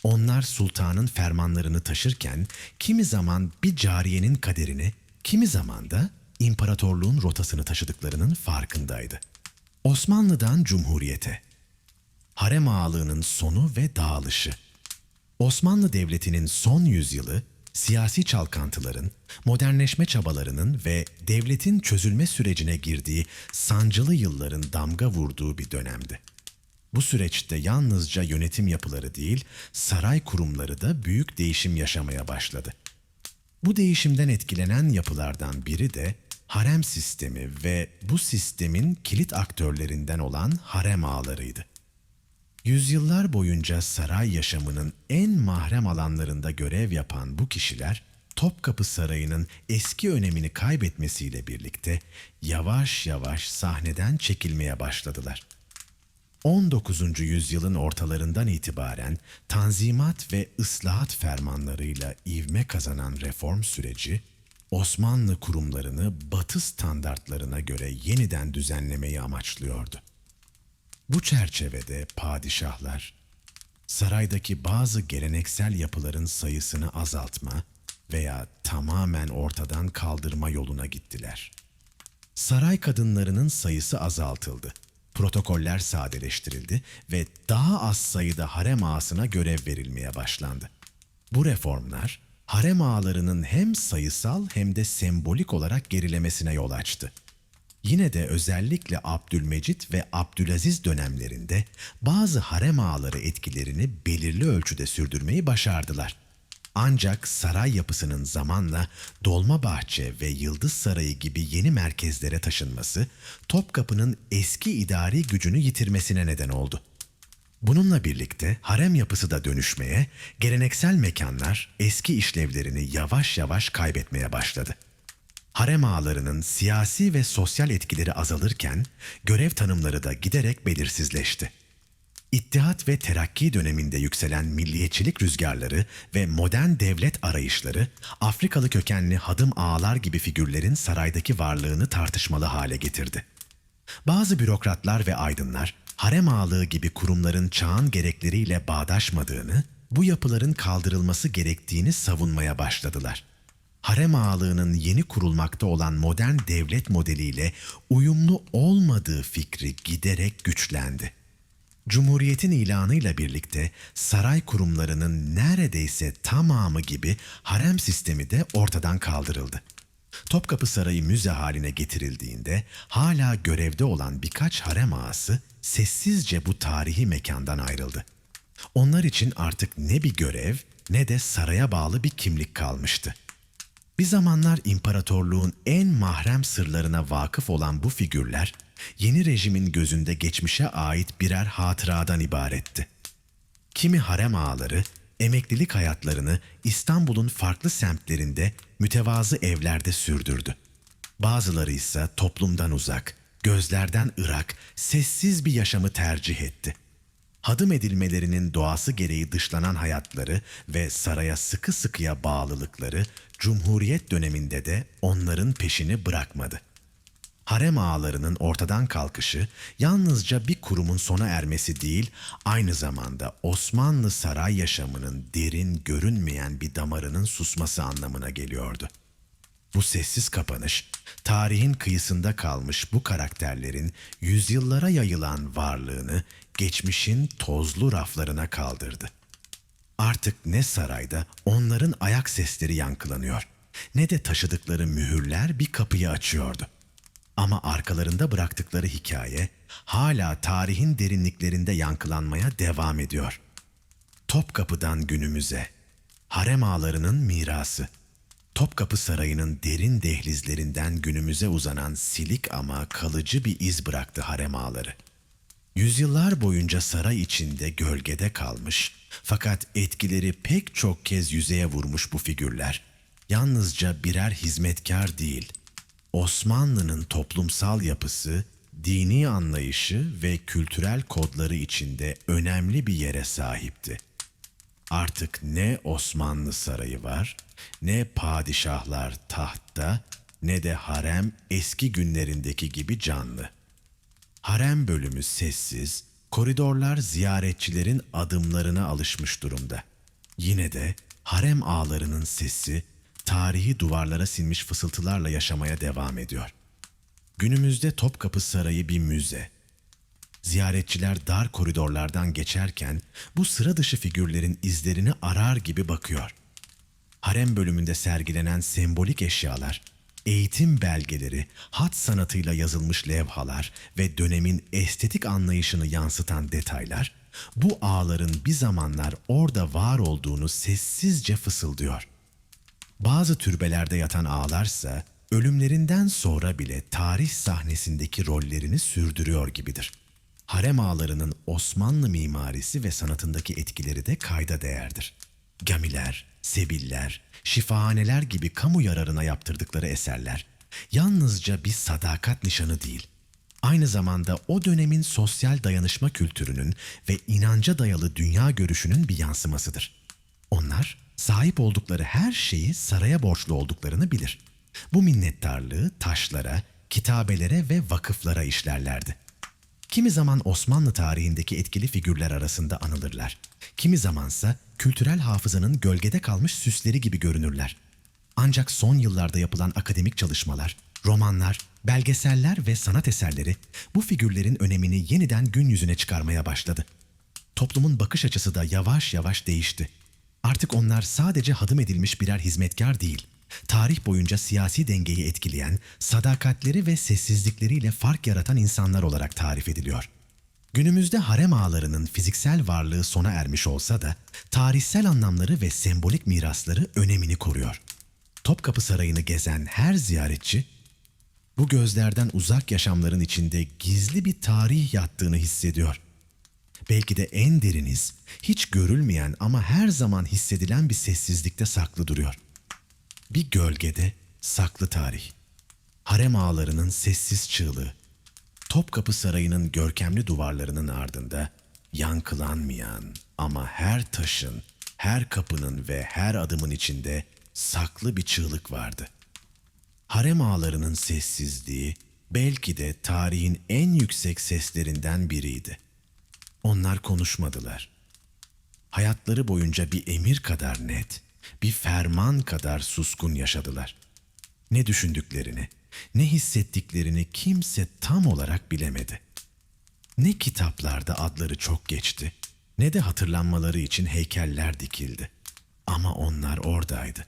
Onlar sultanın fermanlarını taşırken kimi zaman bir cariyenin kaderini, kimi zaman da imparatorluğun rotasını taşıdıklarının farkındaydı. Osmanlı'dan Cumhuriyete, harem ağalığının sonu ve dağılışı. Osmanlı Devleti'nin son yüzyılı, siyasi çalkantıların, modernleşme çabalarının ve devletin çözülme sürecine girdiği sancılı yılların damga vurduğu bir dönemdi. Bu süreçte yalnızca yönetim yapıları değil, saray kurumları da büyük değişim yaşamaya başladı. Bu değişimden etkilenen yapılardan biri de harem sistemi ve bu sistemin kilit aktörlerinden olan harem ağalarıydı. Yüzyıllar boyunca saray yaşamının en mahrem alanlarında görev yapan bu kişiler, Topkapı Sarayı'nın eski önemini kaybetmesiyle birlikte yavaş yavaş sahneden çekilmeye başladılar. 19. yüzyılın ortalarından itibaren tanzimat ve ıslahat fermanlarıyla ivme kazanan reform süreci, Osmanlı kurumlarını Batı standartlarına göre yeniden düzenlemeyi amaçlıyordu. Bu çerçevede padişahlar, saraydaki bazı geleneksel yapıların sayısını azaltma veya tamamen ortadan kaldırma yoluna gittiler. Saray kadınlarının sayısı azaltıldı. Protokoller sadeleştirildi ve daha az sayıda harem ağasına görev verilmeye başlandı. Bu reformlar, harem ağalarının hem sayısal hem de sembolik olarak gerilemesine yol açtı. Yine de özellikle Abdülmecit ve Abdülaziz dönemlerinde bazı harem ağaları etkilerini belirli ölçüde sürdürmeyi başardılar. Ancak saray yapısının zamanla Dolmabahçe ve Yıldız Sarayı gibi yeni merkezlere taşınması, Topkapı'nın eski idari gücünü yitirmesine neden oldu. Bununla birlikte harem yapısı da dönüşmeye, geleneksel mekanlar eski işlevlerini yavaş yavaş kaybetmeye başladı. Harem ağalarının siyasi ve sosyal etkileri azalırken görev tanımları da giderek belirsizleşti. İttihat ve Terakki döneminde yükselen milliyetçilik rüzgarları ve modern devlet arayışları, Afrikalı kökenli hadım ağalar gibi figürlerin saraydaki varlığını tartışmalı hale getirdi. Bazı bürokratlar ve aydınlar, harem ağalığı gibi kurumların çağın gerekleriyle bağdaşmadığını, bu yapıların kaldırılması gerektiğini savunmaya başladılar. Harem ağalığının yeni kurulmakta olan modern devlet modeliyle uyumlu olmadığı fikri giderek güçlendi. Cumhuriyetin ilanıyla birlikte saray kurumlarının neredeyse tamamı gibi harem sistemi de ortadan kaldırıldı. Topkapı Sarayı müze haline getirildiğinde hala görevde olan birkaç harem ağası sessizce bu tarihi mekandan ayrıldı. Onlar için artık ne bir görev ne de saraya bağlı bir kimlik kalmıştı. Bir zamanlar imparatorluğun en mahrem sırlarına vakıf olan bu figürler, yeni rejimin gözünde geçmişe ait birer hatıradan ibaretti. Kimi harem ağaları, emeklilik hayatlarını İstanbul'un farklı semtlerinde mütevazı evlerde sürdürdü. Bazıları ise toplumdan uzak, gözlerden ırak, sessiz bir yaşamı tercih etti. Hadım edilmelerinin doğası gereği dışlanan hayatları ve saraya sıkı sıkıya bağlılıkları Cumhuriyet döneminde de onların peşini bırakmadı. Harem ağalarının ortadan kalkışı yalnızca bir kurumun sona ermesi değil, aynı zamanda Osmanlı saray yaşamının derin görünmeyen bir damarının susması anlamına geliyordu. Bu sessiz kapanış, tarihin kıyısında kalmış bu karakterlerin yüzyıllara yayılan varlığını geçmişin tozlu raflarına kaldırdı. Artık ne sarayda onların ayak sesleri yankılanıyor, ne de taşıdıkları mühürler bir kapıyı açıyordu. Ama arkalarında bıraktıkları hikaye hala tarihin derinliklerinde yankılanmaya devam ediyor. Topkapı'dan günümüze, harem ağalarının mirası, Topkapı Sarayı'nın derin dehlizlerinden günümüze uzanan silik ama kalıcı bir iz bıraktı harem ağaları. Yüzyıllar boyunca saray içinde gölgede kalmış, fakat etkileri pek çok kez yüzeye vurmuş bu figürler, yalnızca birer hizmetkar değil, Osmanlı'nın toplumsal yapısı, dini anlayışı ve kültürel kodları içinde önemli bir yere sahipti. Artık ne Osmanlı sarayı var, ne padişahlar tahtta, ne de harem eski günlerindeki gibi canlı. Harem bölümü sessiz, koridorlar ziyaretçilerin adımlarına alışmış durumda. Yine de harem ağalarının sesi, tarihi duvarlara sinmiş fısıltılarla yaşamaya devam ediyor. Günümüzde Topkapı Sarayı bir müze. Ziyaretçiler dar koridorlardan geçerken bu sıra dışı figürlerin izlerini arar gibi bakıyor. Harem bölümünde sergilenen sembolik eşyalar, eğitim belgeleri, hat sanatıyla yazılmış levhalar ve dönemin estetik anlayışını yansıtan detaylar, bu ağaların bir zamanlar orada var olduğunu sessizce fısıldıyor. Bazı türbelerde yatan ağalarsa ölümlerinden sonra bile tarih sahnesindeki rollerini sürdürüyor gibidir. Harem ağalarının Osmanlı mimarisi ve sanatındaki etkileri de kayda değerdir. Gamiler, sebiller, şifahaneler gibi kamu yararına yaptırdıkları eserler yalnızca bir sadakat nişanı değil, aynı zamanda o dönemin sosyal dayanışma kültürünün ve inanca dayalı dünya görüşünün bir yansımasıdır. Onlar sahip oldukları her şeyi saraya borçlu olduklarını bilir. Bu minnettarlığı taşlara, kitabelere ve vakıflara işlerlerdi. Kimi zaman Osmanlı tarihindeki etkili figürler arasında anılırlar. Kimi zamansa kültürel hafızanın gölgede kalmış süsleri gibi görünürler. Ancak son yıllarda yapılan akademik çalışmalar, romanlar, Belgeseller ve sanat eserleri bu figürlerin önemini yeniden gün yüzüne çıkarmaya başladı. Toplumun bakış açısı da yavaş yavaş değişti. Artık onlar sadece hadım edilmiş birer hizmetkar değil, tarih boyunca siyasi dengeyi etkileyen, sadakatleri ve sessizlikleriyle fark yaratan insanlar olarak tarif ediliyor. Günümüzde harem ağalarının fiziksel varlığı sona ermiş olsa da tarihsel anlamları ve sembolik mirasları önemini koruyor. Topkapı Sarayı'nı gezen her ziyaretçi, bu gözlerden uzak yaşamların içinde gizli bir tarih yattığını hissediyor. Belki de en deriniz, hiç görülmeyen ama her zaman hissedilen bir sessizlikte saklı duruyor. Bir gölgede saklı tarih. Harem ağalarının sessiz çığlığı. Topkapı Sarayı'nın görkemli duvarlarının ardında yankılanmayan ama her taşın, her kapının ve her adımın içinde saklı bir çığlık vardı. Harem ağalarının sessizliği belki de tarihin en yüksek seslerinden biriydi. Onlar konuşmadılar. Hayatları boyunca bir emir kadar net, bir ferman kadar suskun yaşadılar. Ne düşündüklerini, ne hissettiklerini kimse tam olarak bilemedi. Ne kitaplarda adları çok geçti, ne de hatırlanmaları için heykeller dikildi. Ama onlar oradaydı.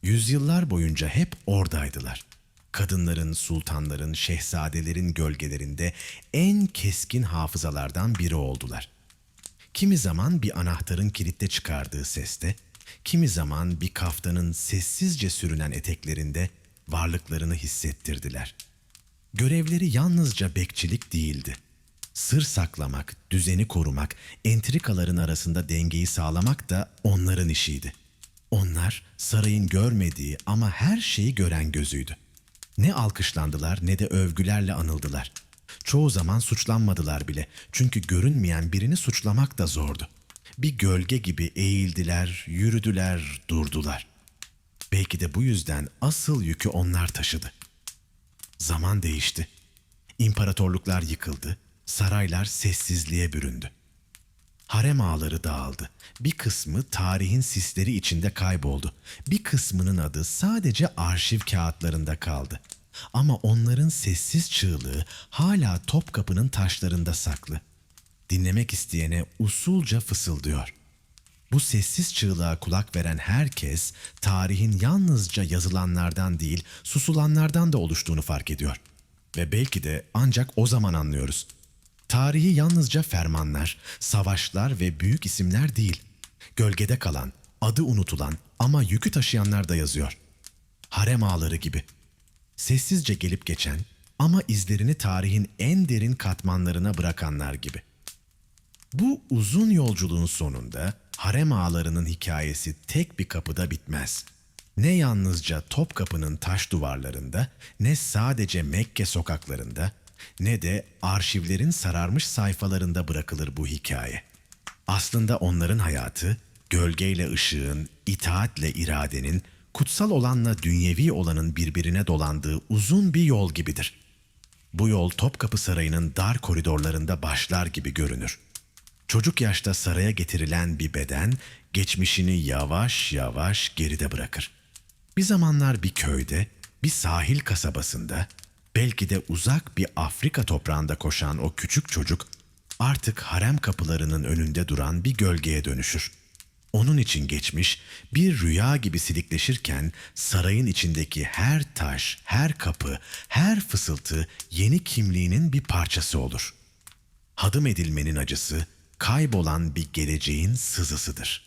Yüzyıllar boyunca hep oradaydılar. Kadınların, sultanların, şehzadelerin gölgelerinde en keskin hafızalardan biri oldular. Kimi zaman bir anahtarın kilitte çıkardığı seste, kimi zaman bir kaftanın sessizce sürünen eteklerinde varlıklarını hissettirdiler. Görevleri yalnızca bekçilik değildi. Sır saklamak, düzeni korumak, entrikaların arasında dengeyi sağlamak da onların işiydi. Onlar sarayın görmediği ama her şeyi gören gözüydü. Ne alkışlandılar ne de övgülerle anıldılar. Çoğu zaman suçlanmadılar bile çünkü görünmeyen birini suçlamak da zordu. Bir gölge gibi eğildiler, yürüdüler, durdular. Belki de bu yüzden asıl yükü onlar taşıdı. Zaman değişti. İmparatorluklar yıkıldı, saraylar sessizliğe büründü. Harem ağaları dağıldı. Bir kısmı tarihin sisleri içinde kayboldu. Bir kısmının adı sadece arşiv kağıtlarında kaldı. Ama onların sessiz çığlığı hala Topkapı'nın taşlarında saklı. Dinlemek isteyene usulca fısıldıyor. Bu sessiz çığlığa kulak veren herkes tarihin yalnızca yazılanlardan değil, susulanlardan da oluştuğunu fark ediyor. Ve belki de ancak o zaman anlıyoruz. Tarihi yalnızca fermanlar, savaşlar ve büyük isimler değil, gölgede kalan, adı unutulan ama yükü taşıyanlar da yazıyor. Harem ağaları gibi. Sessizce gelip geçen ama izlerini tarihin en derin katmanlarına bırakanlar gibi. Bu uzun yolculuğun sonunda harem ağalarının hikayesi tek bir kapıda bitmez. Ne yalnızca Topkapı'nın taş duvarlarında, ne sadece Mekke sokaklarında, ne de arşivlerin sararmış sayfalarında bırakılır bu hikaye. Aslında onların hayatı, gölgeyle ışığın, itaatle iradenin, kutsal olanla dünyevi olanın birbirine dolandığı uzun bir yol gibidir. Bu yol Topkapı Sarayı'nın dar koridorlarında başlar gibi görünür. Çocuk yaşta saraya getirilen bir beden, geçmişini yavaş yavaş geride bırakır. Bir zamanlar bir köyde, bir sahil kasabasında, belki de uzak bir Afrika toprağında koşan o küçük çocuk, artık harem kapılarının önünde duran bir gölgeye dönüşür. Onun için geçmiş bir rüya gibi silikleşirken sarayın içindeki her taş, her kapı, her fısıltı yeni kimliğinin bir parçası olur. Hadım edilmenin acısı, kaybolan bir geleceğin sızısıdır.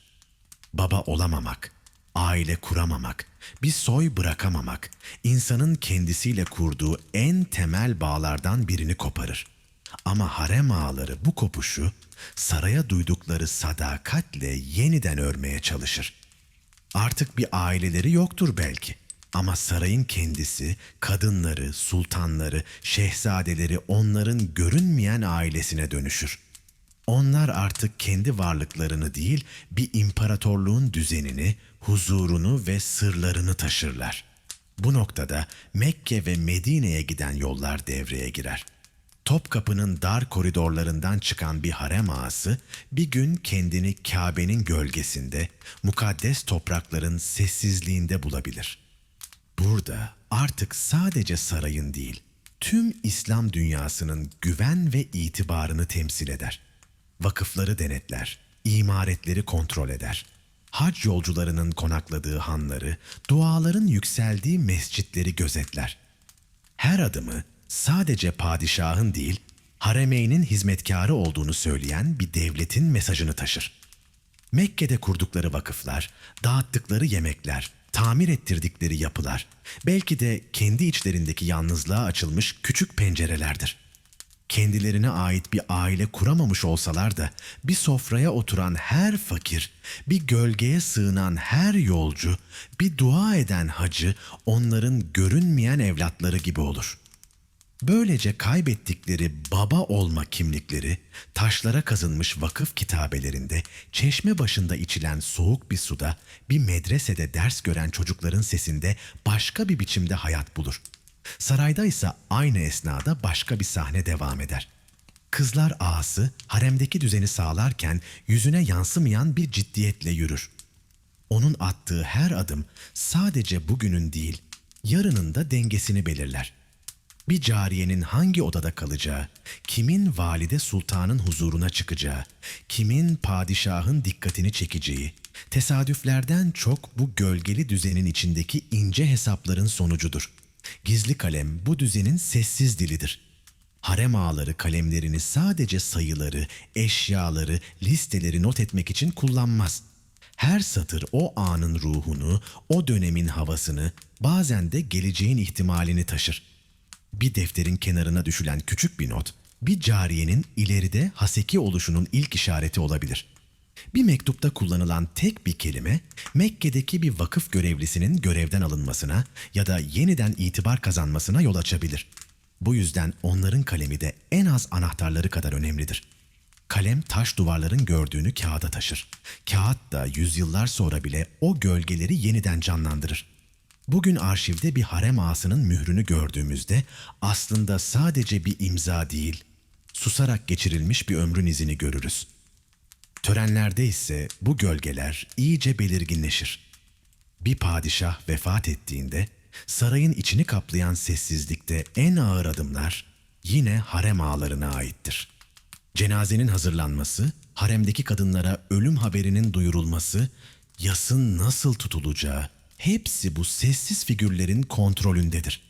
Baba olamamak, aile kuramamak, bir soy bırakamamak, insanın kendisiyle kurduğu en temel bağlardan birini koparır. Ama harem ağaları bu kopuşu saraya duydukları sadakatle yeniden örmeye çalışır. Artık bir aileleri yoktur belki. Ama sarayın kendisi, kadınları, sultanları, şehzadeleri onların görünmeyen ailesine dönüşür. Onlar artık kendi varlıklarını değil, bir imparatorluğun düzenini, huzurunu ve sırlarını taşırlar. Bu noktada Mekke ve Medine'ye giden yollar devreye girer. Topkapı'nın dar koridorlarından çıkan bir harem ağası bir gün kendini Kabe'nin gölgesinde, mukaddes toprakların sessizliğinde bulabilir. Burada artık sadece sarayın değil, tüm İslam dünyasının güven ve itibarını temsil eder. Vakıfları denetler, imaretleri kontrol eder. Hac yolcularının konakladığı hanları, duaların yükseldiği mescitleri gözetler. Her adımı sadece padişahın değil, haremeynin hizmetkarı olduğunu söyleyen bir devletin mesajını taşır. Mekke'de kurdukları vakıflar, dağıttıkları yemekler, tamir ettirdikleri yapılar, belki de kendi içlerindeki yalnızlığa açılmış küçük pencerelerdir. Kendilerine ait bir aile kuramamış olsalar da bir sofraya oturan her fakir, bir gölgeye sığınan her yolcu, bir dua eden hacı onların görünmeyen evlatları gibi olur. Böylece kaybettikleri baba olma kimlikleri, taşlara kazınmış vakıf kitabelerinde, çeşme başında içilen soğuk bir suda, bir medresede ders gören çocukların sesinde başka bir biçimde hayat bulur. Sarayda ise aynı esnada başka bir sahne devam eder. Kızlar ağası haremdeki düzeni sağlarken yüzüne yansımayan bir ciddiyetle yürür. Onun attığı her adım sadece bugünün değil, yarının da dengesini belirler. Bir cariyenin hangi odada kalacağı, kimin valide sultanın huzuruna çıkacağı, kimin padişahın dikkatini çekeceği, tesadüflerden çok bu gölgeli düzenin içindeki ince hesapların sonucudur. Gizli kalem bu düzenin sessiz dilidir. Harem ağaları kalemlerini sadece sayıları, eşyaları, listeleri not etmek için kullanmaz. Her satır o anın ruhunu, o dönemin havasını, bazen de geleceğin ihtimalini taşır. Bir defterin kenarına düşülen küçük bir not, bir cariyenin ileride haseki oluşunun ilk işareti olabilir. Bir mektupta kullanılan tek bir kelime, Mekke'deki bir vakıf görevlisinin görevden alınmasına ya da yeniden itibar kazanmasına yol açabilir. Bu yüzden onların kalemi de en az anahtarları kadar önemlidir. Kalem taş duvarların gördüğünü kağıda taşır. Kağıt da yüzyıllar sonra bile o gölgeleri yeniden canlandırır. Bugün arşivde bir harem ağasının mührünü gördüğümüzde aslında sadece bir imza değil, susarak geçirilmiş bir ömrün izini görürüz. Törenlerde ise bu gölgeler iyice belirginleşir. Bir padişah vefat ettiğinde sarayın içini kaplayan sessizlikte en ağır adımlar yine harem ağalarına aittir. Cenazenin hazırlanması, haremdeki kadınlara ölüm haberinin duyurulması, yasın nasıl tutulacağı, hepsi bu sessiz figürlerin kontrolündedir.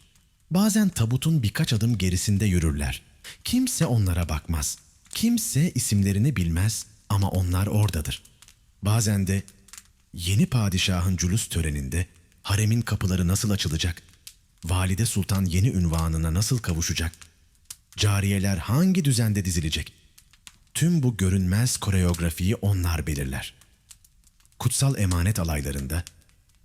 Bazen tabutun birkaç adım gerisinde yürürler. Kimse onlara bakmaz. Kimse isimlerini bilmez ama onlar oradadır. Bazen de yeni padişahın cülüs töreninde haremin kapıları nasıl açılacak? Valide Sultan yeni ünvanına nasıl kavuşacak? Cariyeler hangi düzende dizilecek? Tüm bu görünmez koreografiyi onlar belirler. Kutsal emanet alaylarında,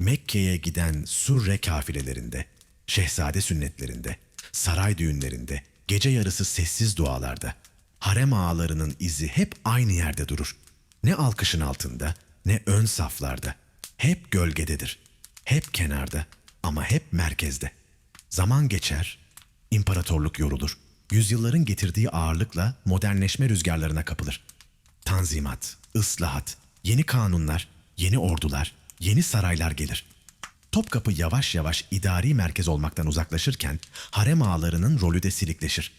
Mekke'ye giden surre kafilelerinde, şehzade sünnetlerinde, saray düğünlerinde, gece yarısı sessiz dualarda, harem ağalarının izi hep aynı yerde durur. Ne alkışın altında, ne ön saflarda. Hep gölgededir. Hep kenarda ama hep merkezde. Zaman geçer, imparatorluk yorulur. Yüzyılların getirdiği ağırlıkla modernleşme rüzgarlarına kapılır. Tanzimat, ıslahat, yeni kanunlar, yeni ordular, yeni saraylar gelir. Topkapı yavaş yavaş idari merkez olmaktan uzaklaşırken harem ağalarının rolü de silikleşir.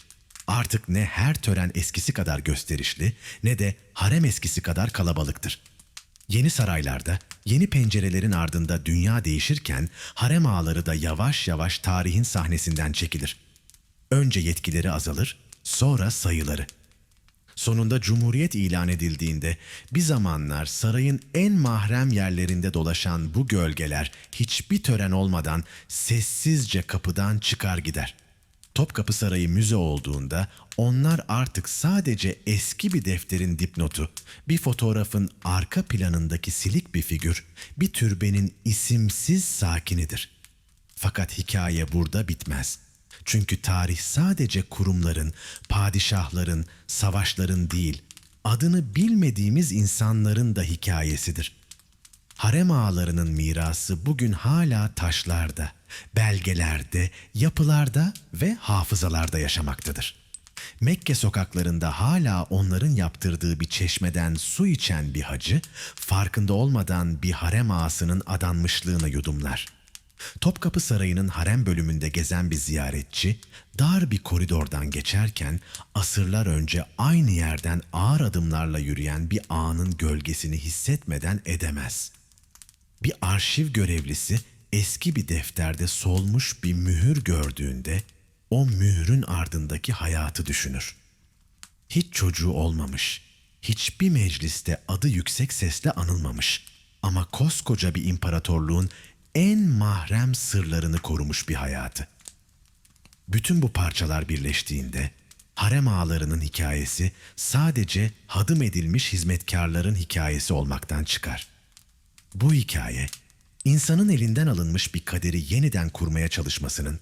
Artık ne her tören eskisi kadar gösterişli ne de harem eskisi kadar kalabalıktır. Yeni saraylarda, yeni pencerelerin ardında dünya değişirken harem ağaları da yavaş yavaş tarihin sahnesinden çekilir. Önce yetkileri azalır, sonra sayıları. Sonunda cumhuriyet ilan edildiğinde bir zamanlar sarayın en mahrem yerlerinde dolaşan bu gölgeler hiçbir tören olmadan sessizce kapıdan çıkar gider. Topkapı Sarayı müze olduğunda onlar artık sadece eski bir defterin dipnotu, bir fotoğrafın arka planındaki silik bir figür, bir türbenin isimsiz sakinidir. Fakat hikaye burada bitmez. Çünkü tarih sadece kurumların, padişahların, savaşların değil, adını bilmediğimiz insanların da hikayesidir. Harem ağalarının mirası bugün hala taşlarda, belgelerde, yapılarda ve hafızalarda yaşamaktadır. Mekke sokaklarında hala onların yaptırdığı bir çeşmeden su içen bir hacı, farkında olmadan bir harem ağasının adanmışlığını yudumlar. Topkapı Sarayı'nın harem bölümünde gezen bir ziyaretçi, dar bir koridordan geçerken asırlar önce aynı yerden ağır adımlarla yürüyen bir ağanın gölgesini hissetmeden edemez. Bir arşiv görevlisi eski bir defterde solmuş bir mühür gördüğünde o mührün ardındaki hayatı düşünür. Hiç çocuğu olmamış, hiçbir mecliste adı yüksek sesle anılmamış ama koskoca bir imparatorluğun en mahrem sırlarını korumuş bir hayatı. Bütün bu parçalar birleştiğinde harem ağalarının hikayesi sadece hadım edilmiş hizmetkarların hikayesi olmaktan çıkar. Bu hikaye, insanın elinden alınmış bir kaderi yeniden kurmaya çalışmasının,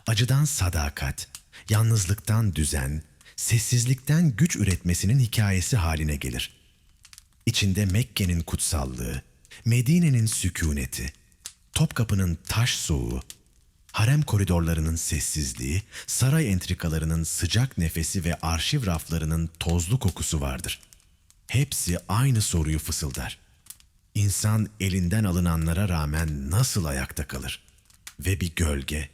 acıdan sadakat, yalnızlıktan düzen, sessizlikten güç üretmesinin hikayesi haline gelir. İçinde Mekke'nin kutsallığı, Medine'nin sükûneti, Topkapı'nın taş soğuğu, harem koridorlarının sessizliği, saray entrikalarının sıcak nefesi ve arşiv raflarının tozlu kokusu vardır. Hepsi aynı soruyu fısıldar. İnsan elinden alınanlara rağmen nasıl ayakta kalır? Ve bir gölge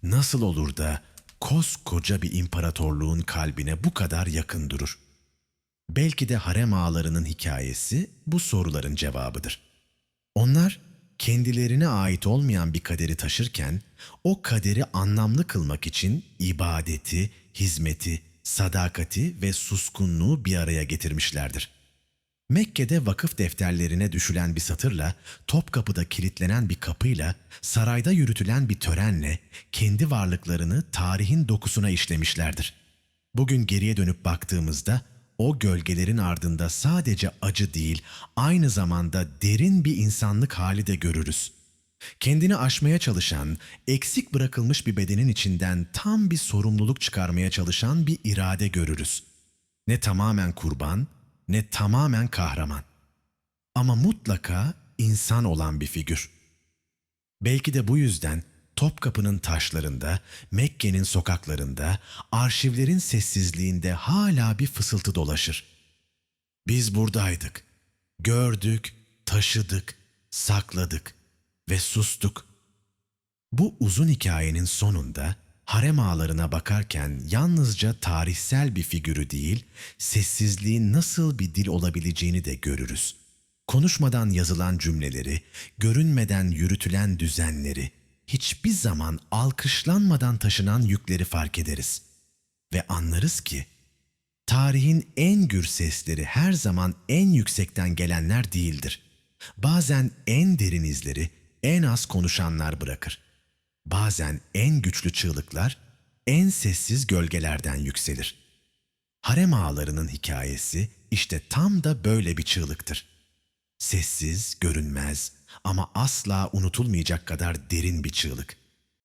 nasıl olur da koskoca bir imparatorluğun kalbine bu kadar yakın durur? Belki de harem ağalarının hikayesi bu soruların cevabıdır. Onlar kendilerine ait olmayan bir kaderi taşırken o kaderi anlamlı kılmak için ibadeti, hizmeti, sadakati ve suskunluğu bir araya getirmişlerdir. Mekke'de vakıf defterlerine düşülen bir satırla, Topkapı'da kilitlenen bir kapıyla, sarayda yürütülen bir törenle kendi varlıklarını tarihin dokusuna işlemişlerdir. Bugün geriye dönüp baktığımızda o gölgelerin ardında sadece acı değil, aynı zamanda derin bir insanlık hali de görürüz. Kendini aşmaya çalışan, eksik bırakılmış bir bedenin içinden tam bir sorumluluk çıkarmaya çalışan bir irade görürüz. Ne tamamen kurban, ne tamamen kahraman. Ama mutlaka insan olan bir figür. Belki de bu yüzden Topkapı'nın taşlarında, Mekke'nin sokaklarında, arşivlerin sessizliğinde hala bir fısıltı dolaşır. Biz buradaydık. Gördük, taşıdık, sakladık ve sustuk. Bu uzun hikayenin sonunda harem ağalarına bakarken yalnızca tarihsel bir figürü değil, sessizliğin nasıl bir dil olabileceğini de görürüz. Konuşmadan yazılan cümleleri, görünmeden yürütülen düzenleri, hiçbir zaman alkışlanmadan taşınan yükleri fark ederiz. Ve anlarız ki, tarihin en gür sesleri her zaman en yüksekten gelenler değildir. Bazen en derin izleri en az konuşanlar bırakır. Bazen en güçlü çığlıklar en sessiz gölgelerden yükselir. Harem ağalarının hikayesi işte tam da böyle bir çığlıktır. Sessiz, görünmez ama asla unutulmayacak kadar derin bir çığlık.